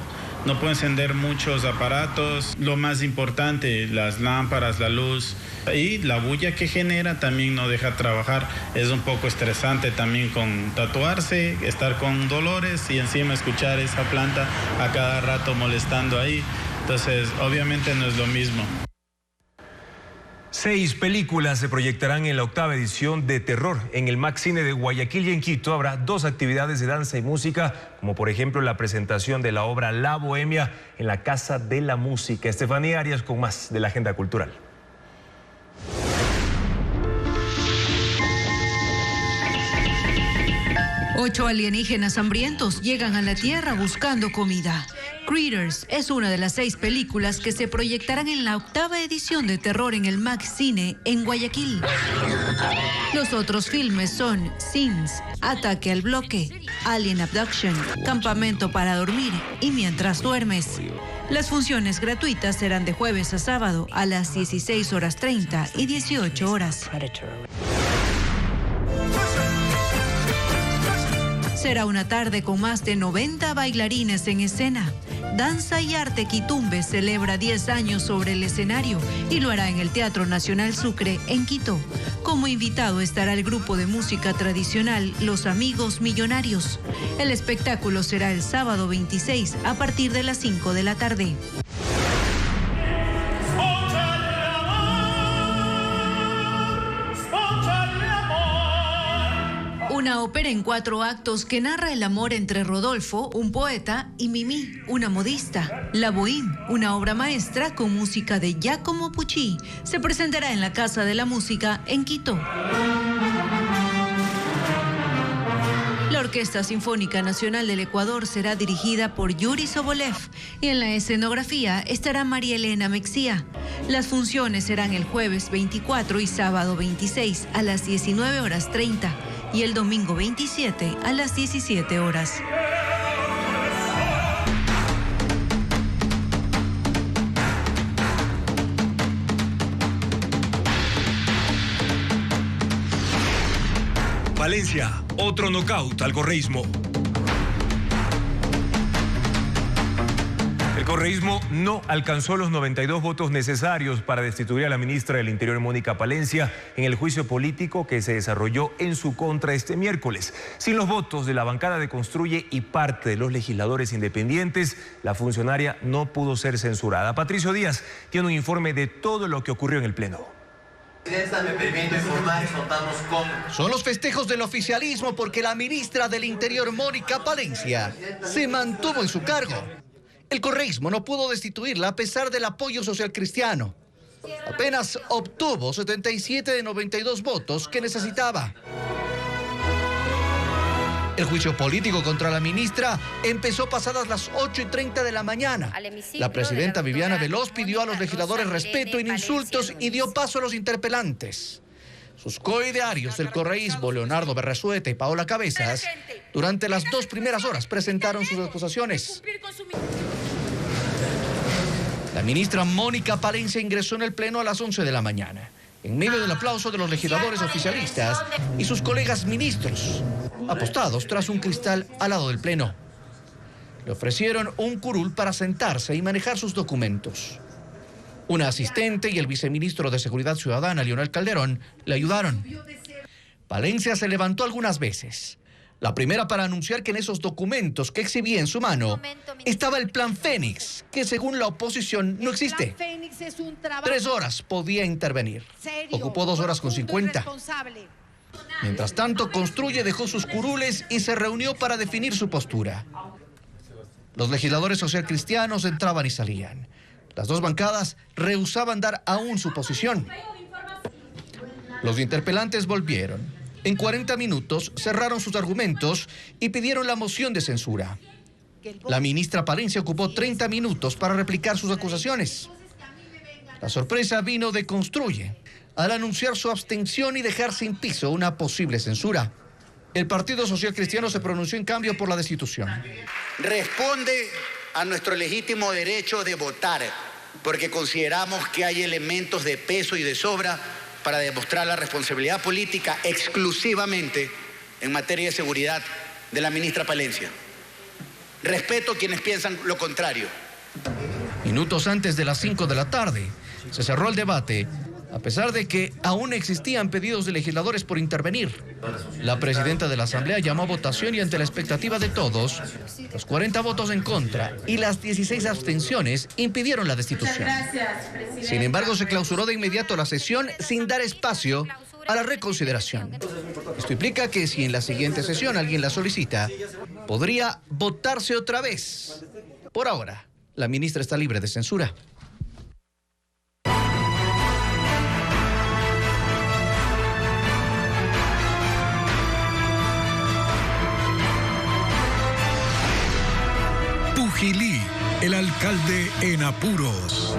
encender muchos aparatos. Lo más importante, las lámparas, la luz y la bulla que genera también no deja trabajar. Es un poco estresante también con tatuarse, estar con dolores y encima escuchar esa planta a cada rato molestando ahí. Entonces, obviamente no es lo mismo. 6 películas se proyectarán en la 8ª edición de Terror. En el Max Cine de Guayaquil y en Quito habrá 2 actividades de danza y música, como por ejemplo la presentación de la obra La Bohemia en la Casa de la Música. Estefanía Arias con más de la agenda cultural. Ocho alienígenas hambrientos llegan a la Tierra buscando comida. Critters es una de las 6 películas que se proyectarán en la 8ª edición de terror en el Max Cine en Guayaquil. Los otros filmes son Sins, Ataque al Bloque, Alien Abduction, Campamento para Dormir y Mientras Duermes. Las funciones gratuitas serán de jueves a sábado a las 16:30 y 18 horas. Será una tarde con más de 90 bailarines en escena. Danza y Arte Quitumbe celebra 10 años sobre el escenario y lo hará en el Teatro Nacional Sucre, en Quito. Como invitado estará el grupo de música tradicional Los Amigos Millonarios. El espectáculo será el sábado 26 a partir de las 5 de la tarde. Una ópera en 4 actos que narra el amor entre Rodolfo, un poeta, y Mimi, una modista. La Bohème, una obra maestra con música de Giacomo Puccini, se presentará en la Casa de la Música en Quito. La Orquesta Sinfónica Nacional del Ecuador será dirigida por Yuri Sobolev y en la escenografía estará María Elena Mexía. Las funciones serán el jueves 24 y sábado 26 a las 19:30 y el domingo 27 a las 17 horas. Valencia, otro nocaut al correísmo. El correísmo no alcanzó los 92 votos necesarios para destituir a la ministra del Interior, Mónica Palencia, en el juicio político que se desarrolló en su contra este miércoles. Sin los votos de la bancada de Construye y parte de los legisladores independientes, la funcionaria no pudo ser censurada. Patricio Díaz tiene un informe de todo lo que ocurrió en el Pleno. Me permito informar, contamos con... Son los festejos del oficialismo porque la ministra del Interior, Mónica Palencia, se mantuvo en su cargo. El correísmo no pudo destituirla a pesar del apoyo social cristiano. Apenas obtuvo 77 de 92 votos que necesitaba. El juicio político contra la ministra empezó pasadas las 8:30 de la mañana. La presidenta Viviana Veloz pidió a los legisladores respeto en insultos y dio paso a los interpelantes. Sus coidearios del correísmo, Leonardo Berresueta y Paola Cabezas, durante las 2 primeras horas presentaron sus acusaciones. La ministra Mónica Palencia ingresó en el Pleno a las 11 de la mañana, en medio del aplauso de los legisladores oficialistas y sus colegas ministros, apostados tras un cristal al lado del Pleno. Le ofrecieron un curul para sentarse y manejar sus documentos. Una asistente y el viceministro de Seguridad Ciudadana, Leonel Calderón, le ayudaron. Palencia se levantó algunas veces. La primera para anunciar que en esos documentos que exhibía en su mano estaba el Plan Fénix, que según la oposición no existe. 3 horas podía intervenir. Ocupó 2 horas con 50. Mientras tanto, Construye dejó sus curules y se reunió para definir su postura. Los legisladores socialcristianos entraban y salían. Las 2 bancadas rehusaban dar aún su posición. Los interpelantes volvieron. En 40 minutos cerraron sus argumentos y pidieron la moción de censura. La ministra Palencia ocupó 30 minutos para replicar sus acusaciones. La sorpresa vino de Construye al anunciar su abstención y dejar sin piso una posible censura. El Partido Social Cristiano se pronunció en cambio por la destitución. Responde a nuestro legítimo derecho de votar, porque consideramos que hay elementos de peso y de sobra para demostrar la responsabilidad política exclusivamente en materia de seguridad de la ministra Palencia. Respeto a quienes piensan lo contrario. Minutos antes de las 5 de la tarde, se cerró el debate, a pesar de que aún existían pedidos de legisladores por intervenir. La presidenta de la Asamblea llamó a votación y ante la expectativa de todos, los 40 votos en contra y las 16 abstenciones impidieron la destitución. Sin embargo, se clausuró de inmediato la sesión sin dar espacio a la reconsideración. Esto implica que si en la siguiente sesión alguien la solicita, podría votarse otra vez. Por ahora, la ministra está libre de censura. Pujilí, alcalde en apuros.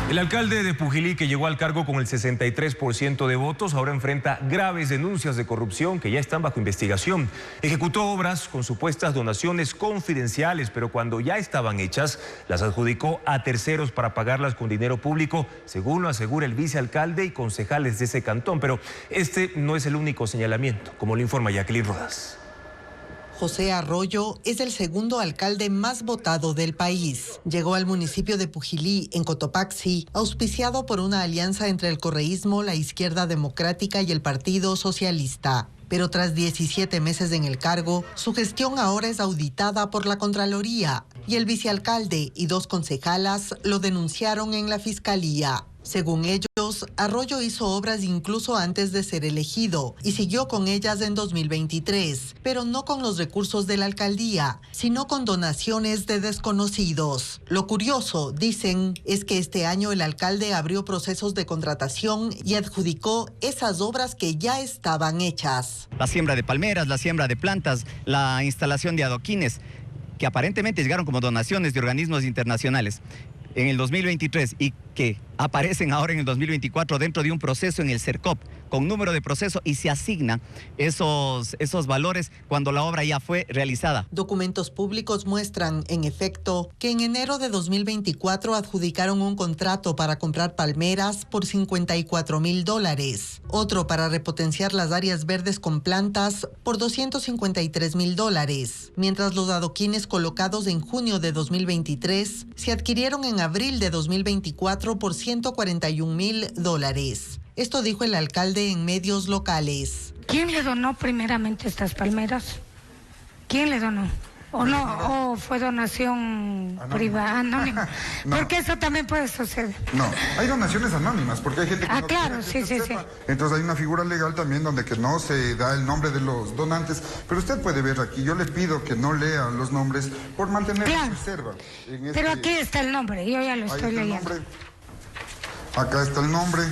El alcalde de Pujilí, que llegó al cargo con el 63% de votos, ahora enfrenta graves denuncias de corrupción que ya están bajo investigación. Ejecutó obras con supuestas donaciones confidenciales, pero cuando ya estaban hechas, las adjudicó a terceros para pagarlas con dinero público, según lo asegura el vicealcalde y concejales de ese cantón. Pero este no es el único señalamiento, como lo informa Jacqueline Rodas. José Arroyo es el segundo alcalde más votado del país. Llegó al municipio de Pujilí, en Cotopaxi, auspiciado por una alianza entre el correísmo, la Izquierda Democrática y el Partido Socialista. Pero tras 17 meses en el cargo, su gestión ahora es auditada por la Contraloría y el vicealcalde y 2 concejalas lo denunciaron en la Fiscalía. Según ellos, Arroyo hizo obras incluso antes de ser elegido y siguió con ellas en 2023, pero no con los recursos de la alcaldía, sino con donaciones de desconocidos. Lo curioso, dicen, es que este año el alcalde abrió procesos de contratación y adjudicó esas obras que ya estaban hechas. La siembra de palmeras, la siembra de plantas, la instalación de adoquines, que aparentemente llegaron como donaciones de organismos internacionales en el 2023 y que aparecen ahora en el 2024 dentro de un proceso en el CERCOP con número de proceso y se asignan esos valores cuando la obra ya fue realizada. Documentos públicos muestran, en efecto, que en enero de 2024 adjudicaron un contrato para comprar palmeras por $54,000, otro para repotenciar las áreas verdes con plantas por $253,000, mientras los adoquines colocados en junio de 2023 se adquirieron en abril de 2024 por $141,000. Esto dijo el alcalde en medios locales. ¿Quién le donó primeramente estas palmeras? ¿Quién le donó? ¿O no? ¿O fue donación privada, anónima? No. Porque eso también puede suceder. No, hay donaciones anónimas, porque hay gente que no claro, quiere que sí. sepa. Entonces hay una figura legal también donde que no se da el nombre de los donantes, pero usted puede ver aquí, yo le pido que no lea los nombres por mantener la reserva. Pero aquí está el nombre, yo ya lo estoy leyendo. Acá está el nombre.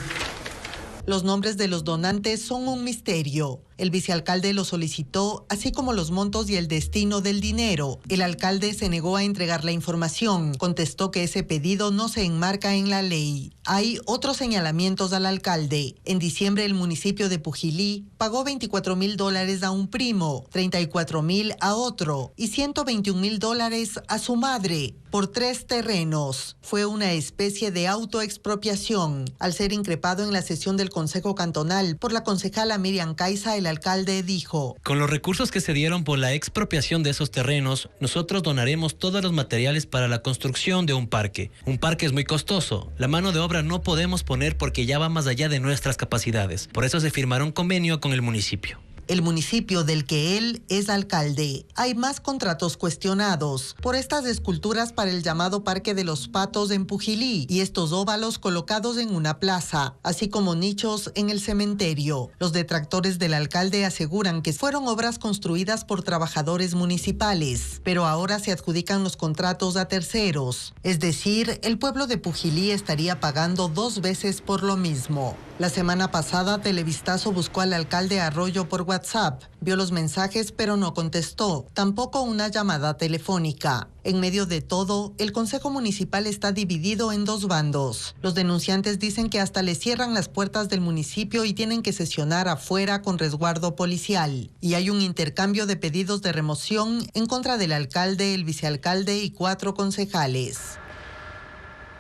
Los nombres de los donantes son un misterio. El vicealcalde lo solicitó, así como los montos y el destino del dinero. El alcalde se negó a entregar la información. Contestó que ese pedido no se enmarca en la ley. Hay otros señalamientos al alcalde. En diciembre, el municipio de Pujilí pagó $24,000 a un primo, $34,000 a otro y $121,000 a su madre por 3 terrenos. Fue una especie de autoexpropiación. Al ser increpado en la sesión del Consejo Cantonal por la concejala Miriam Caiza, el alcalde dijo: con los recursos que se dieron por la expropiación de esos terrenos, nosotros donaremos todos los materiales para la construcción de un parque. Un parque es muy costoso. La mano de obra no podemos poner porque ya va más allá de nuestras capacidades. Por eso se firmará un convenio con el municipio. El municipio del que él es alcalde. Hay más contratos cuestionados por estas esculturas para el llamado Parque de los Patos en Pujilí y estos óvalos colocados en una plaza, así como nichos en el cementerio. Los detractores del alcalde aseguran que fueron obras construidas por trabajadores municipales, pero ahora se adjudican los contratos a terceros. Es decir, el pueblo de Pujilí estaría pagando 2 veces por lo mismo. La semana pasada, Televistazo buscó al alcalde Arroyo por WhatsApp. Vio los mensajes, pero no contestó. Tampoco una llamada telefónica. En medio de todo, el Consejo Municipal está dividido en 2 bandos. Los denunciantes dicen que hasta le cierran las puertas del municipio y tienen que sesionar afuera con resguardo policial. Y hay un intercambio de pedidos de remoción en contra del alcalde, el vicealcalde y 4 concejales.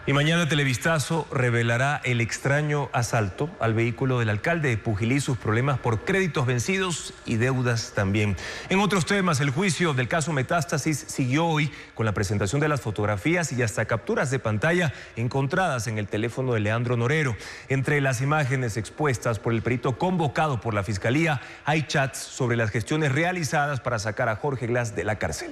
Y mañana Televistazo revelará el extraño asalto al vehículo del alcalde de Pujilí, sus problemas por créditos vencidos y deudas también. En otros temas, el juicio del caso Metástasis siguió hoy con la presentación de las fotografías y hasta capturas de pantalla encontradas en el teléfono de Leandro Norero. Entre las imágenes expuestas por el perito convocado por la Fiscalía, hay chats sobre las gestiones realizadas para sacar a Jorge Glass de la cárcel.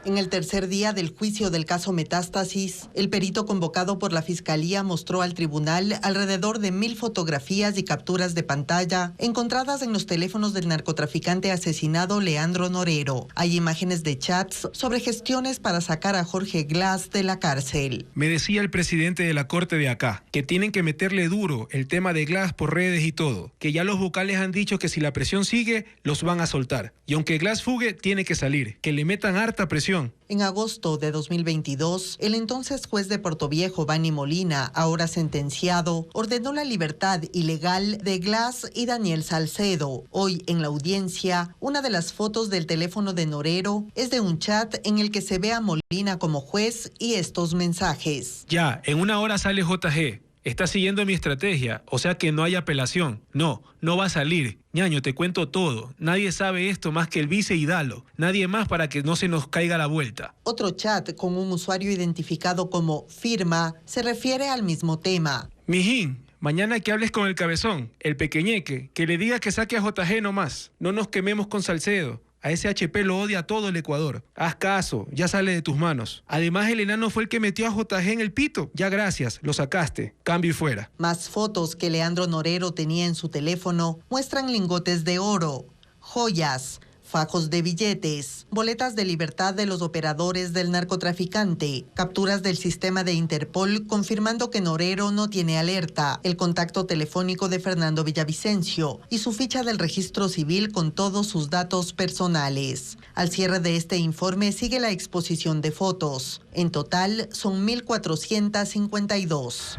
En el tercer día del juicio del caso Metástasis, el perito convocado por la Fiscalía mostró al tribunal alrededor de 1000 fotografías y capturas de pantalla encontradas en los teléfonos del narcotraficante asesinado Leandro Norero. Hay imágenes de chats sobre gestiones para sacar a Jorge Glass de la cárcel. Me decía el presidente de la corte de acá que tienen que meterle duro el tema de Glass por redes y todo, que ya los vocales han dicho que si la presión sigue, los van a soltar. Y aunque Glass fugue, tiene que salir, que le metan harta presión. En agosto de 2022, el entonces juez de Portoviejo, Bani Molina, ahora sentenciado, ordenó la libertad ilegal de Glass y Daniel Salcedo. Hoy, en la audiencia, una de las fotos del teléfono de Norero es de un chat en el que se ve a Molina como juez y estos mensajes. Ya, en una hora sale JG. Está siguiendo mi estrategia, o sea que no hay apelación. No va a salir. Ñaño, te cuento todo. Nadie sabe esto más que el vice y Dalo. Nadie más para que no se nos caiga la vuelta. Otro chat con un usuario identificado como Firma se refiere al mismo tema. Mijín, mañana que hables con el cabezón, el pequeñeque, que le diga que saque a JG nomás. No nos quememos con Salcedo. A ese HP lo odia todo el Ecuador. Haz caso, ya sale de tus manos. Además, el enano fue el que metió a JG en el pito. Ya gracias, lo sacaste. Cambio y fuera. Más fotos que Leandro Norero tenía en su teléfono muestran lingotes de oro, joyas, fajos de billetes, boletas de libertad de los operadores del narcotraficante, capturas del sistema de Interpol confirmando que Norero no tiene alerta, el contacto telefónico de Fernando Villavicencio y su ficha del registro civil con todos sus datos personales. Al cierre de este informe sigue la exposición de fotos. En total son 1452.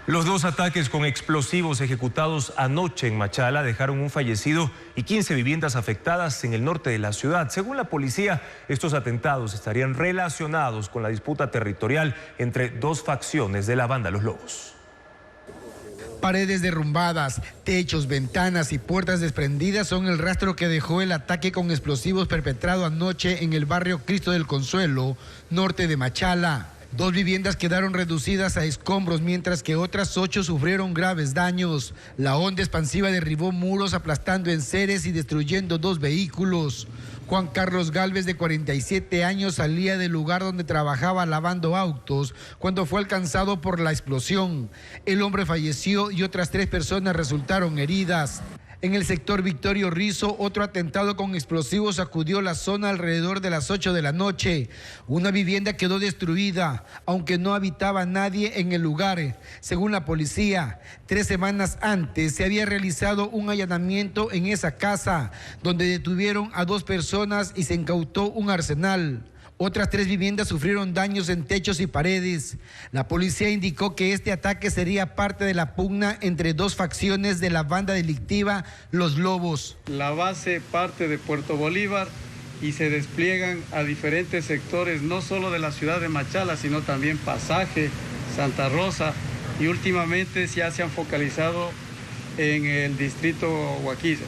Los dos ataques con explosivos ejecutados anoche en Machala dejaron un fallecido y 15 viviendas afectadas en el norte de la ciudad. Según la policía, estos atentados estarían relacionados con la disputa territorial entre dos facciones de la banda Los Lobos. Paredes derrumbadas, techos, ventanas y puertas desprendidas son el rastro que dejó el ataque con explosivos perpetrado anoche en el barrio Cristo del Consuelo, norte de Machala. 2 viviendas quedaron reducidas a escombros, mientras que otras 8 sufrieron graves daños. La onda expansiva derribó muros, aplastando enseres y destruyendo 2 vehículos. Juan Carlos Galvez, de 47 años, salía del lugar donde trabajaba lavando autos cuando fue alcanzado por la explosión. El hombre falleció y otras 3 personas resultaron heridas. En el sector Victorio Rizo, otro atentado con explosivos sacudió la zona alrededor de las 8 de la noche. Una vivienda quedó destruida, aunque no habitaba nadie en el lugar. Según la policía, 3 semanas antes se había realizado un allanamiento en esa casa, donde detuvieron a 2 personas y se incautó un arsenal. Otras 3 viviendas sufrieron daños en techos y paredes. La policía indicó que este ataque sería parte de la pugna entre 2 facciones de la banda delictiva Los Lobos. La base parte de Puerto Bolívar y se despliegan a diferentes sectores, no solo de la ciudad de Machala, sino también Pasaje, Santa Rosa, y últimamente ya se han focalizado en el distrito Huaquillas.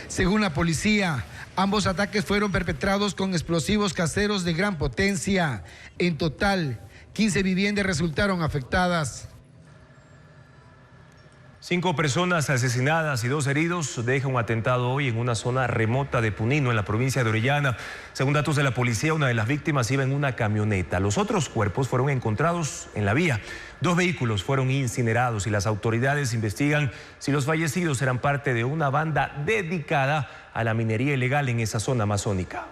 Según la policía, ambos ataques fueron perpetrados con explosivos caseros de gran potencia. En total, 15 viviendas resultaron afectadas. 5 personas asesinadas y 2 heridos deja un atentado hoy en una zona remota de Punino, en la provincia de Orellana. Según datos de la policía, una de las víctimas iba en una camioneta. Los otros cuerpos fueron encontrados en la vía. 2 vehículos fueron incinerados y las autoridades investigan si los fallecidos eran parte de una banda dedicada a la minería ilegal en esa zona amazónica.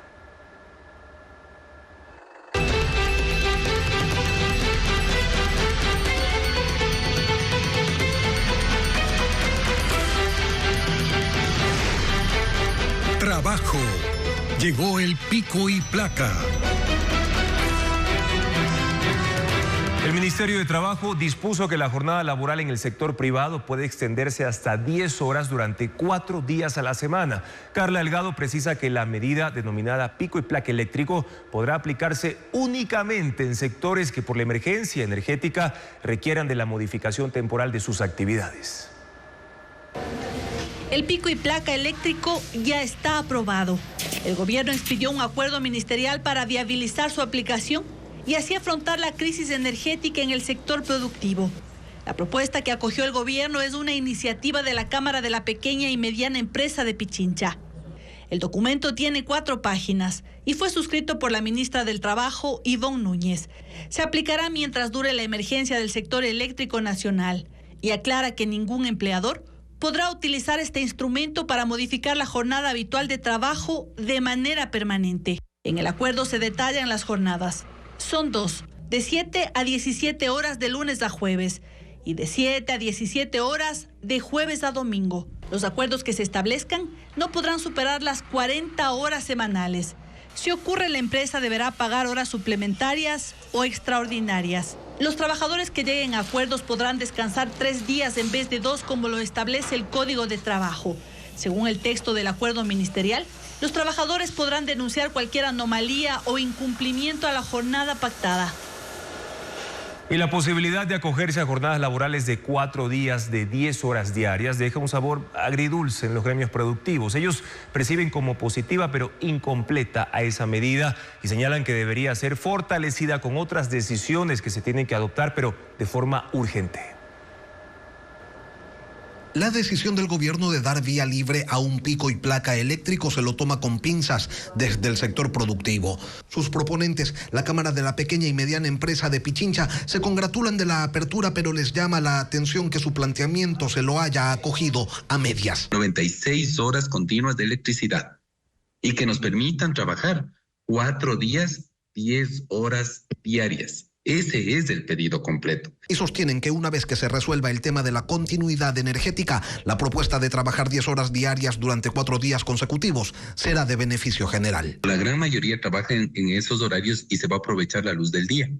Trabajo. Llegó el pico y placa. El Ministerio de Trabajo dispuso que la jornada laboral en el sector privado puede extenderse hasta 10 horas durante 4 días a la semana. Carla Delgado precisa que la medida denominada pico y placa eléctrico podrá aplicarse únicamente en sectores que por la emergencia energética requieran de la modificación temporal de sus actividades. El pico y placa eléctrico ya está aprobado. El gobierno expidió un acuerdo ministerial para viabilizar su aplicación y así afrontar la crisis energética en el sector productivo. La propuesta que acogió el gobierno es una iniciativa de la Cámara de la Pequeña y Mediana Empresa de Pichincha. El documento tiene 4 páginas y fue suscrito por la ministra del Trabajo, Ivonne Núñez. Se aplicará mientras dure la emergencia del sector eléctrico nacional y aclara que ningún empleador podrá utilizar este instrumento para modificar la jornada habitual de trabajo de manera permanente. En el acuerdo se detallan las jornadas. Son 2, de 7 a 17 horas de lunes a jueves y de 7 a 17 horas de jueves a domingo. Los acuerdos que se establezcan no podrán superar las 40 horas semanales. Si ocurre, la empresa deberá pagar horas suplementarias o extraordinarias. Los trabajadores que lleguen a acuerdos podrán descansar 3 días en vez de 2, como lo establece el Código de Trabajo. Según el texto del acuerdo ministerial, los trabajadores podrán denunciar cualquier anomalía o incumplimiento a la jornada pactada. Y la posibilidad de acogerse a jornadas laborales de 4 días de 10 horas diarias deja un sabor agridulce en los gremios productivos. Ellos perciben como positiva pero incompleta a esa medida y señalan que debería ser fortalecida con otras decisiones que se tienen que adoptar, pero de forma urgente. La decisión del gobierno de dar vía libre a un pico y placa eléctrico se lo toma con pinzas desde el sector productivo. Sus proponentes, la Cámara de la Pequeña y Mediana Empresa de Pichincha, se congratulan de la apertura, pero les llama la atención que su planteamiento se lo haya acogido a medias. 96 horas continuas de electricidad y que nos permitan trabajar 4 días, 10 horas diarias. Ese es el pedido completo. Y sostienen que una vez que se resuelva el tema de la continuidad energética, la propuesta de trabajar 10 horas diarias durante 4 días consecutivos será de beneficio general. La gran mayoría trabaja en esos horarios y se va a aprovechar la luz del día.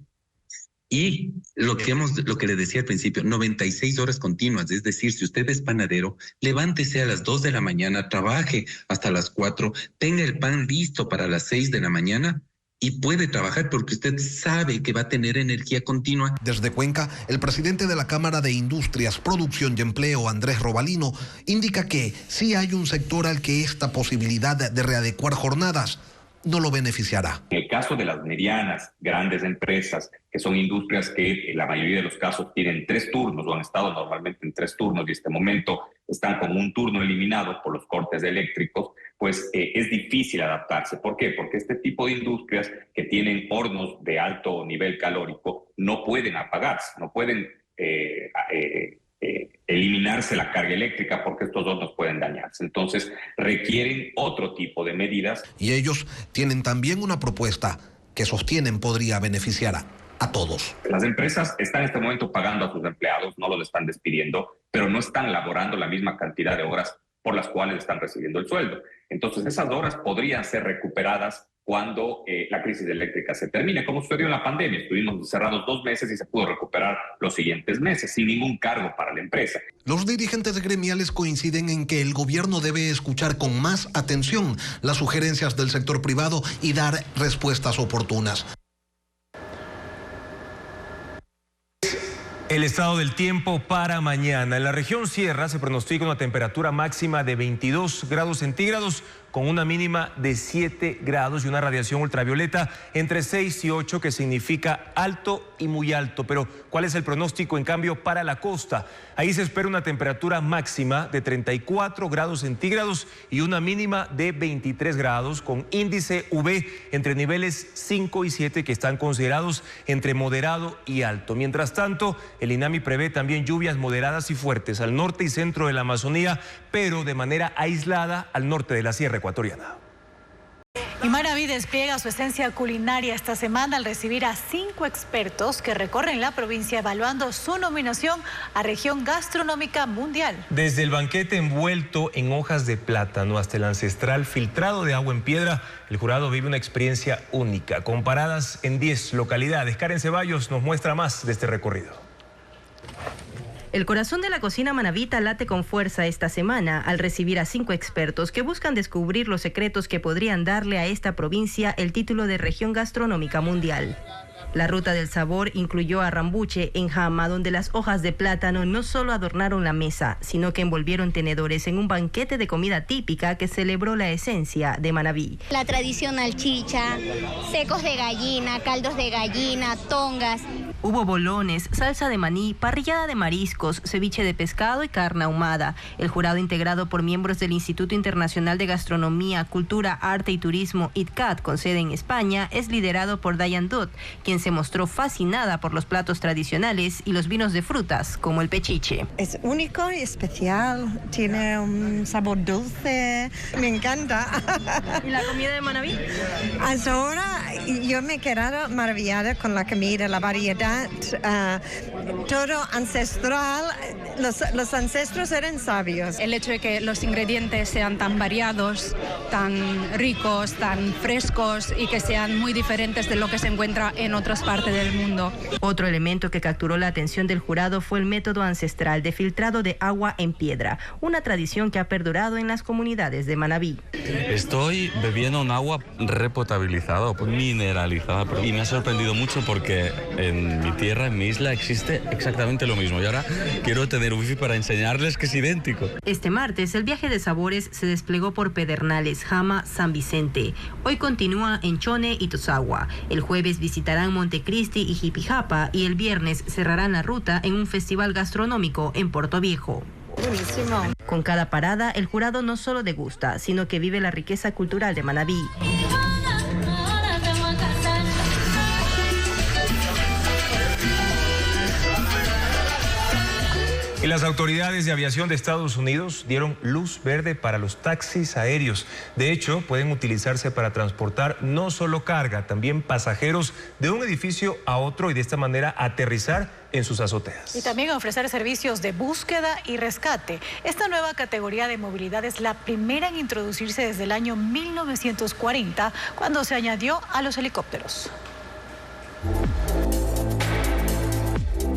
Y lo que les decía al principio, 96 horas continuas, es decir, si usted es panadero, levántese a las 2 de la mañana, trabaje hasta las 4, tenga el pan listo para las 6 de la mañana, y puede trabajar porque usted sabe que va a tener energía continua. Desde Cuenca, el presidente de la Cámara de Industrias, Producción y Empleo, Andrés Robalino, indica que sí hay un sector al que esta posibilidad de readecuar jornadas no lo beneficiará. En el caso de las medianas, grandes empresas, que son industrias que en la mayoría de los casos tienen 3 turnos o han estado normalmente en 3 turnos y en este momento están con un turno eliminado por los cortes eléctricos, pues es difícil adaptarse. ¿Por qué? Porque este tipo de industrias que tienen hornos de alto nivel calórico no pueden apagarse, no pueden eliminarse la carga eléctrica porque estos hornos pueden dañarse. Entonces requieren otro tipo de medidas. Y ellos tienen también una propuesta que sostienen podría beneficiar a todos. Las empresas están en este momento pagando a sus empleados, no los están despidiendo, pero no están laborando la misma cantidad de horas por las cuales están recibiendo el sueldo. Entonces esas horas podrían ser recuperadas cuando la crisis eléctrica se termine, como sucedió en la pandemia. Estuvimos cerrados 2 meses y se pudo recuperar los siguientes meses sin ningún cargo para la empresa. Los dirigentes gremiales coinciden en que el gobierno debe escuchar con más atención las sugerencias del sector privado y dar respuestas oportunas. El estado del tiempo para mañana. En la región Sierra se pronostica una temperatura máxima de 22 grados centígrados con una mínima de 7 grados y una radiación ultravioleta entre 6 y 8, que significa alto y muy alto. Pero ¿cuál es el pronóstico en cambio para la costa? Ahí se espera una temperatura máxima de 34 grados centígrados y una mínima de 23 grados con índice UV entre niveles 5 y 7 que están considerados entre moderado y alto. Mientras tanto, el INAMI prevé también lluvias moderadas y fuertes al norte y centro de la Amazonía, pero de manera aislada al norte de la Sierra Ecuatoriana. Y Manaví despliega su esencia culinaria esta semana al recibir a 5 expertos que recorren la provincia evaluando su nominación a Región Gastronómica Mundial. Desde el banquete envuelto en hojas de plátano hasta el ancestral filtrado de agua en piedra, el jurado vive una experiencia única, comparadas en 10 localidades. Karen Ceballos nos muestra más de este recorrido. El corazón de la cocina manavita late con fuerza esta semana al recibir a 5 expertos que buscan descubrir los secretos que podrían darle a esta provincia el título de Región Gastronómica Mundial. La ruta del sabor incluyó a Rambuche en Jama, donde las hojas de plátano no solo adornaron la mesa, sino que envolvieron tenedores en un banquete de comida típica que celebró la esencia de Manaví. La tradicional chicha, secos de gallina, caldos de gallina, tongas. Hubo bolones, salsa de maní, parrillada de mariscos, ceviche de pescado y carne ahumada. El jurado, integrado por miembros del Instituto Internacional de Gastronomía, Cultura, Arte y Turismo, ITCAT, con sede en España, es liderado por Diane Dutt, quien se mostró fascinada por los platos tradicionales y los vinos de frutas, como el pechiche. Es único y especial, tiene un sabor dulce, me encanta. ¿Y la comida de Manabí? Hasta ahora yo me he quedado maravillada con la comida, la variedad, todo ancestral. Los ancestros eran sabios. El hecho de que los ingredientes sean tan variados, tan ricos, tan frescos y que sean muy diferentes de lo que se encuentra en otras partes del mundo. Otro elemento que capturó la atención del jurado fue el método ancestral de filtrado de agua en piedra, una tradición que ha perdurado en las comunidades de Manabí. Estoy bebiendo un agua repotabilizada o mineralizada y me ha sorprendido mucho porque en mi tierra, en mi isla, existe exactamente lo mismo y ahora quiero tener wifi para enseñarles que es idéntico. Este martes el viaje de sabores se desplegó por Pedernales, Jama, San Vicente. Hoy continúa en Chone y Tosagua. El jueves visitarán Montecristi y Jipijapa y el viernes cerrarán la ruta en un festival gastronómico en Puerto Viejo. Buenísimo. Con cada parada, el jurado no solo degusta, sino que vive la riqueza cultural de Manabí. Y las autoridades de aviación de Estados Unidos dieron luz verde para los taxis aéreos. De hecho, pueden utilizarse para transportar no solo carga, también pasajeros de un edificio a otro y de esta manera aterrizar en sus azoteas. Y también ofrecer servicios de búsqueda y rescate. Esta nueva categoría de movilidad es la primera en introducirse desde el año 1940, cuando se añadió a los helicópteros.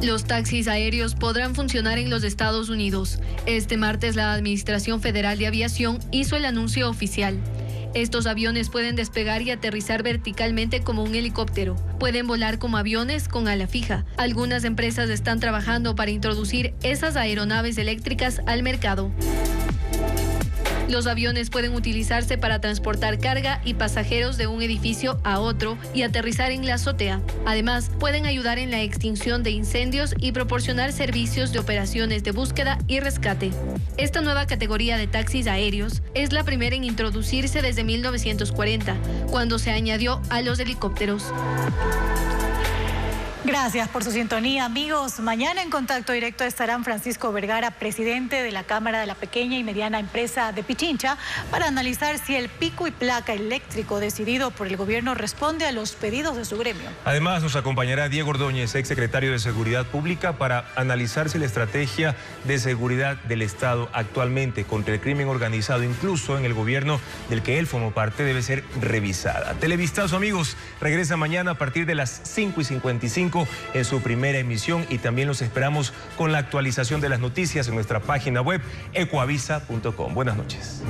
Los taxis aéreos podrán funcionar en los Estados Unidos. Este martes la Administración Federal de Aviación hizo el anuncio oficial. Estos aviones pueden despegar y aterrizar verticalmente como un helicóptero. Pueden volar como aviones con ala fija. Algunas empresas están trabajando para introducir esas aeronaves eléctricas al mercado. Los aviones pueden utilizarse para transportar carga y pasajeros de un edificio a otro y aterrizar en la azotea. Además, pueden ayudar en la extinción de incendios y proporcionar servicios de operaciones de búsqueda y rescate. Esta nueva categoría de taxis aéreos es la primera en introducirse desde 1940, cuando se añadió a los helicópteros. Gracias por su sintonía, amigos. Mañana en Contacto Directo estarán Francisco Vergara, presidente de la Cámara de la Pequeña y Mediana Empresa de Pichincha, para analizar si el pico y placa eléctrico decidido por el gobierno responde a los pedidos de su gremio. Además, nos acompañará Diego Ordóñez, exsecretario de Seguridad Pública, para analizar si la estrategia de seguridad del Estado actualmente contra el crimen organizado, incluso en el gobierno del que él formó parte, debe ser revisada. Televistazo, amigos, regresa mañana a partir de las 5:55 en su primera emisión y también los esperamos con la actualización de las noticias en nuestra página web ecoavisa.com. Buenas noches.